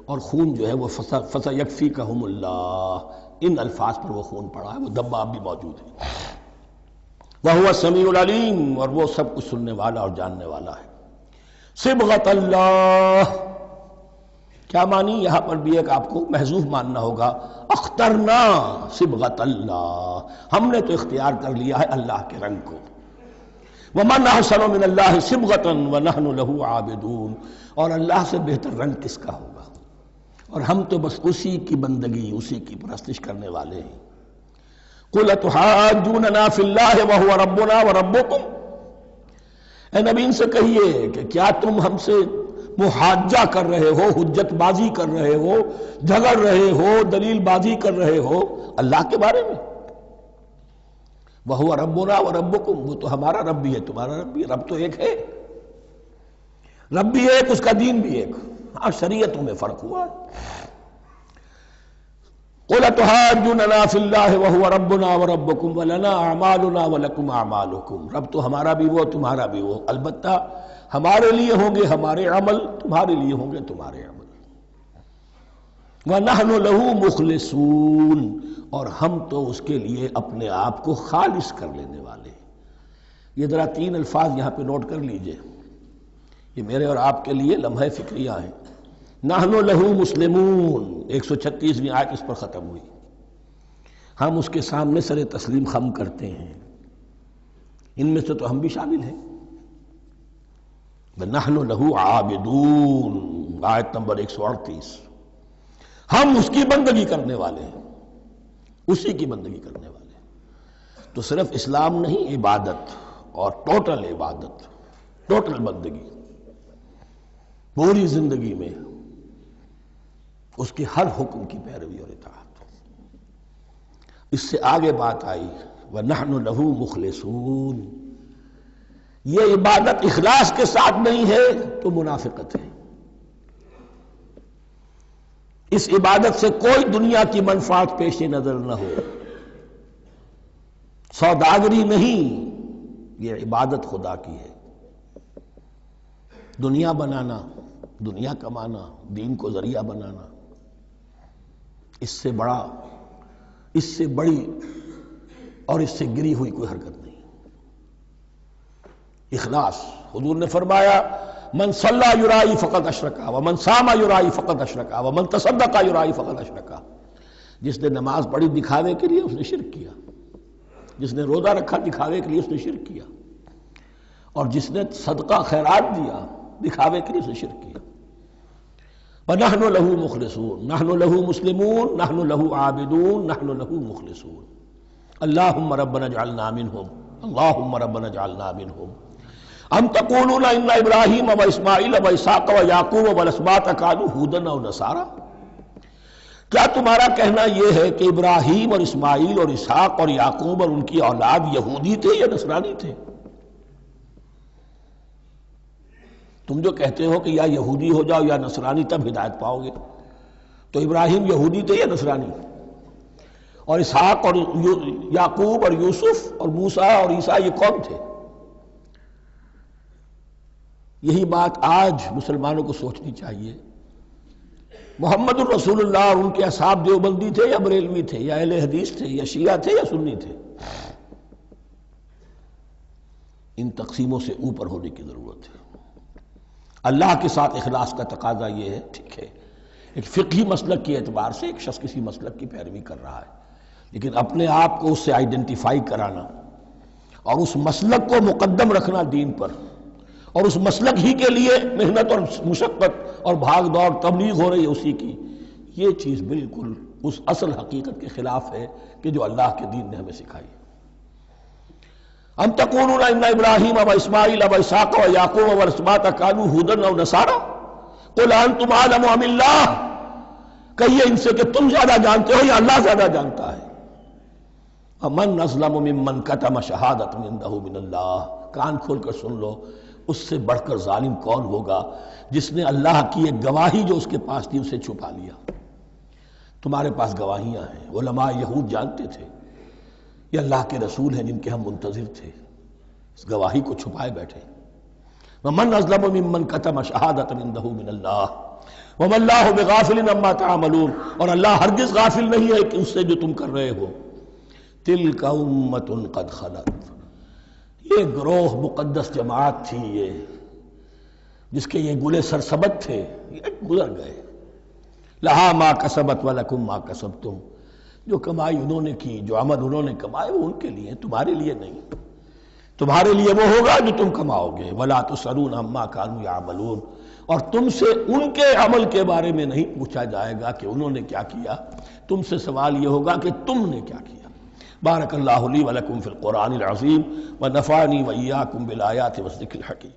اور خون جو ہے وہ فَسَيَكْفِيكَهُمُ اللَّهُ، ان الفاظ پر وہ خون پڑا ہے، وہ دبا اب بھی موجود ہے. وَهُوَ السَّمِيعُ الْعَلِيمُ، اور وہ سب کچھ سننے والا اور جاننے والا ہے. صبغۃ اللہ، کیا معنی یہاں پر بھی ایک آپ کو محذوف ماننا ہوگا. اخترنا صبغۃ اللہ، ہم نے تو اختیار کر لیا ہے اللہ کے رنگ کو. وَمَنْ أَحْسَنُ مِنَ اللَّهِ صِبْغَةً وَنَحْنُ لَهُ عَابِدُونَ، اور اللہ سے بہتر رنگ کس کا ہوگا، اور ہم تو بس اسی کی بندگی، اسی کی پرستش کرنے والے ہیں. قُلْ أَتُحَاجُّونَنَا فِي اللَّهِ وَهُوَ رَبُّنَا وَرَبُّكُمْ، اے نبی ان سے کہیے کہ کیا تم ہم سے محاجہ کر رہے ہو، حجت بازی کر رہے ہو، جھگڑ رہے ہو، دلیل بازی کر رہے ہو اللہ کے بارے میں؟ وَهُوَ رَبُّنَا وَرَبُّكُمْ، وہ تو ہمارا رب بھی ہے تمہارا رب بھی ہے. رب تو ایک ہے، رب بھی ایک، اس کا دین بھی ایک. ہاں شریعتوں میں فرق ہوا ہے. قُلْ أَتُحَاجُّونَنَا فِي اللَّهِ وَهُوَ رَبُّنَا وَرَبُّكُمْ وَلَنَا أَعْمَالُنَا وَلَكُمْ أَعْمَالُكُمْ، رب تو ہمارا بھی وہ تمہارا بھی وہ، البتہ ہمارے لیے ہوں گے ہمارے عمل، تمہارے لیے ہوں گے تمہارے عمل. وَنَحْنُ لَهُ مُخْلِصُونَ، اور ہم تو اس کے لیے اپنے آپ کو خالص کر لینے والے ہیں. یہ ذرا 3 الفاظ یہاں پہ نوٹ کر لیجئے، یہ میرے اور آپ کے لیے لمحہ فکریہ ہیں. نحن لہو مسلمون، 136ویں آیت اس پر ختم ہوئی. ہم اس کے سامنے سر تسلیم خم کرتے ہیں، ان میں سے تو ہم بھی شامل ہیں. نحن لہو عابدون، آیت نمبر 138. ہم اس کی بندگی کرنے والے ہیں، اسی کی بندگی کرنے والے ہیں. تو صرف اسلام نہیں، عبادت اور ٹوٹل عبادت، ٹوٹل بندگی، پوری زندگی میں اس کے ہر حکم کی پیروی اور اطاعت۔ اس سے آگے بات آئی وَنَحْنُ لَهُ مُخْلِصُونَ، یہ عبادت اخلاص کے ساتھ نہیں ہے تو منافقت ہے۔ اس عبادت سے کوئی دنیا کی منفعت پیش نظر نہ ہو، سوداگری نہیں، یہ عبادت خدا کی ہے۔ دنیا بنانا، دنیا کمانا، دین کو ذریعہ بنانا، اس سے بڑا، اس سے بڑی اور اس سے گری ہوئی کوئی حرکت نہیں۔ اخلاص، حضور نے فرمایا من صلی یرائی فقط اشرکا ومن صام یرائی فقط اشرکا ومن تصدق یرائی فقط اشرکا، جس نے نماز پڑھی دکھاوے کے لیے اس نے شرک کیا، جس نے روزہ رکھا دکھاوے کے لیے اس نے شرک کیا، اور جس نے صدقہ خیرات دیا دکھاوے کے لیے اس نے شرک کیا۔ وَنَحْنُ لَهُ مُخْلِصُونَ، نَحْنُ لَهُ مُسْلِمُونَ، نَحْنُ لَهُ عَابِدُونَ، نَحْنُ لَهُ مُخْلِصُونَ۔ اللهم ربنا اجعلنا منهم، اللهم ربنا اجعلنا منهم۔ ام تقولون ان ابراہیم واسماعیل واسحاق ویعقوب والاسباط كانوا هودا او نصارا، کیا تمہارا کہنا یہ ہے کہ ابراہیم اور اسماعیل اور اسحاق اور یعقوب اور ان کی اولاد یہودی تھے یا نصرانی تھے؟ تم جو کہتے ہو کہ یا یہودی ہو جاؤ یا نصرانی تب ہدایت پاؤ گے، تو ابراہیم یہودی تھے یا نصرانی؟ اور اسحاق اور یعقوب اور یوسف اور موسیٰ اور عیسیٰ یہ کون تھے؟ یہی بات آج مسلمانوں کو سوچنی چاہیے۔ محمد الرسول اللہ اور ان کے اصحاب دیوبندی تھے یا بریلوی تھے یا اہل حدیث تھے یا شیعہ تھے یا سنی تھے؟ ان تقسیموں سے اوپر ہونے کی ضرورت ہے۔ اللہ کے ساتھ اخلاص کا تقاضا یہ ہے، ٹھیک ہے ایک فقہی مسلک کے اعتبار سے ایک شخص کسی مسلک کی پیروی کر رہا ہے، لیکن اپنے آپ کو اس سے آئیڈینٹیفائی کرانا اور اس مسلک کو مقدم رکھنا دین پر، اور اس مسلک ہی کے لیے محنت اور مشقت اور بھاگ دوڑ تبلیغ ہو رہی ہے اسی کی، یہ چیز بالکل اس اصل حقیقت کے خلاف ہے کہ جو اللہ کے دین نے ہمیں سکھائی۔ ام تقولون ان ابراہیم و اسماعیل و اسحاق و یعقوب والاسباط كانوا هودا او نصارا قل انتم اعلم ام اللہ، کہیے ان سے کہ تم زیادہ جانتے ہو یا اللہ زیادہ جانتا ہے۔ ومن اظلم ممن كتم شہادۃ عنده من اللہ، کان کھول کر سن لو، اس سے بڑھ کر ظالم کون ہوگا جس نے اللہ کی ایک گواہی جو اس کے پاس تھی اسے چھپا لیا۔ تمہارے پاس گواہیاں ہیں، علماء یہود جانتے تھے یہ اللہ کے رسول ہیں جن کے ہم منتظر تھے، اس گواہی کو چھپائے بیٹھے۔ ومن اظلم ممن كتم شہادۃ عنده من اللہ وما اللہ بغافل عما تعملون، اور اللہ ہرگز غافل نہیں ہے کہ اس سے جو تم کر رہے ہو۔ تلک امۃ قد خلت، یہ گروہ مقدس جماعت تھی یہ جس کے یہ گلے سرسبت تھے، یہ گزر گئے۔ لہا ما کسبت ولکم ما کسبتم، جو کمائی انہوں نے کی، جو عمل انہوں نے کمائے وہ ان کے لیے، تمہارے لیے نہیں۔ تمہارے لیے وہ ہوگا جو تم کماؤ گے۔ ولا تسألون عما كانوا يعملون، اور تم سے ان کے عمل کے بارے میں نہیں پوچھا جائے گا کہ انہوں نے کیا کیا، تم سے سوال یہ ہوگا کہ تم نے کیا کیا۔ بارک اللہ لی ولکم فی القرآن العظیم ونفعنی وإیاکم بالآیات والذکر الحکیم۔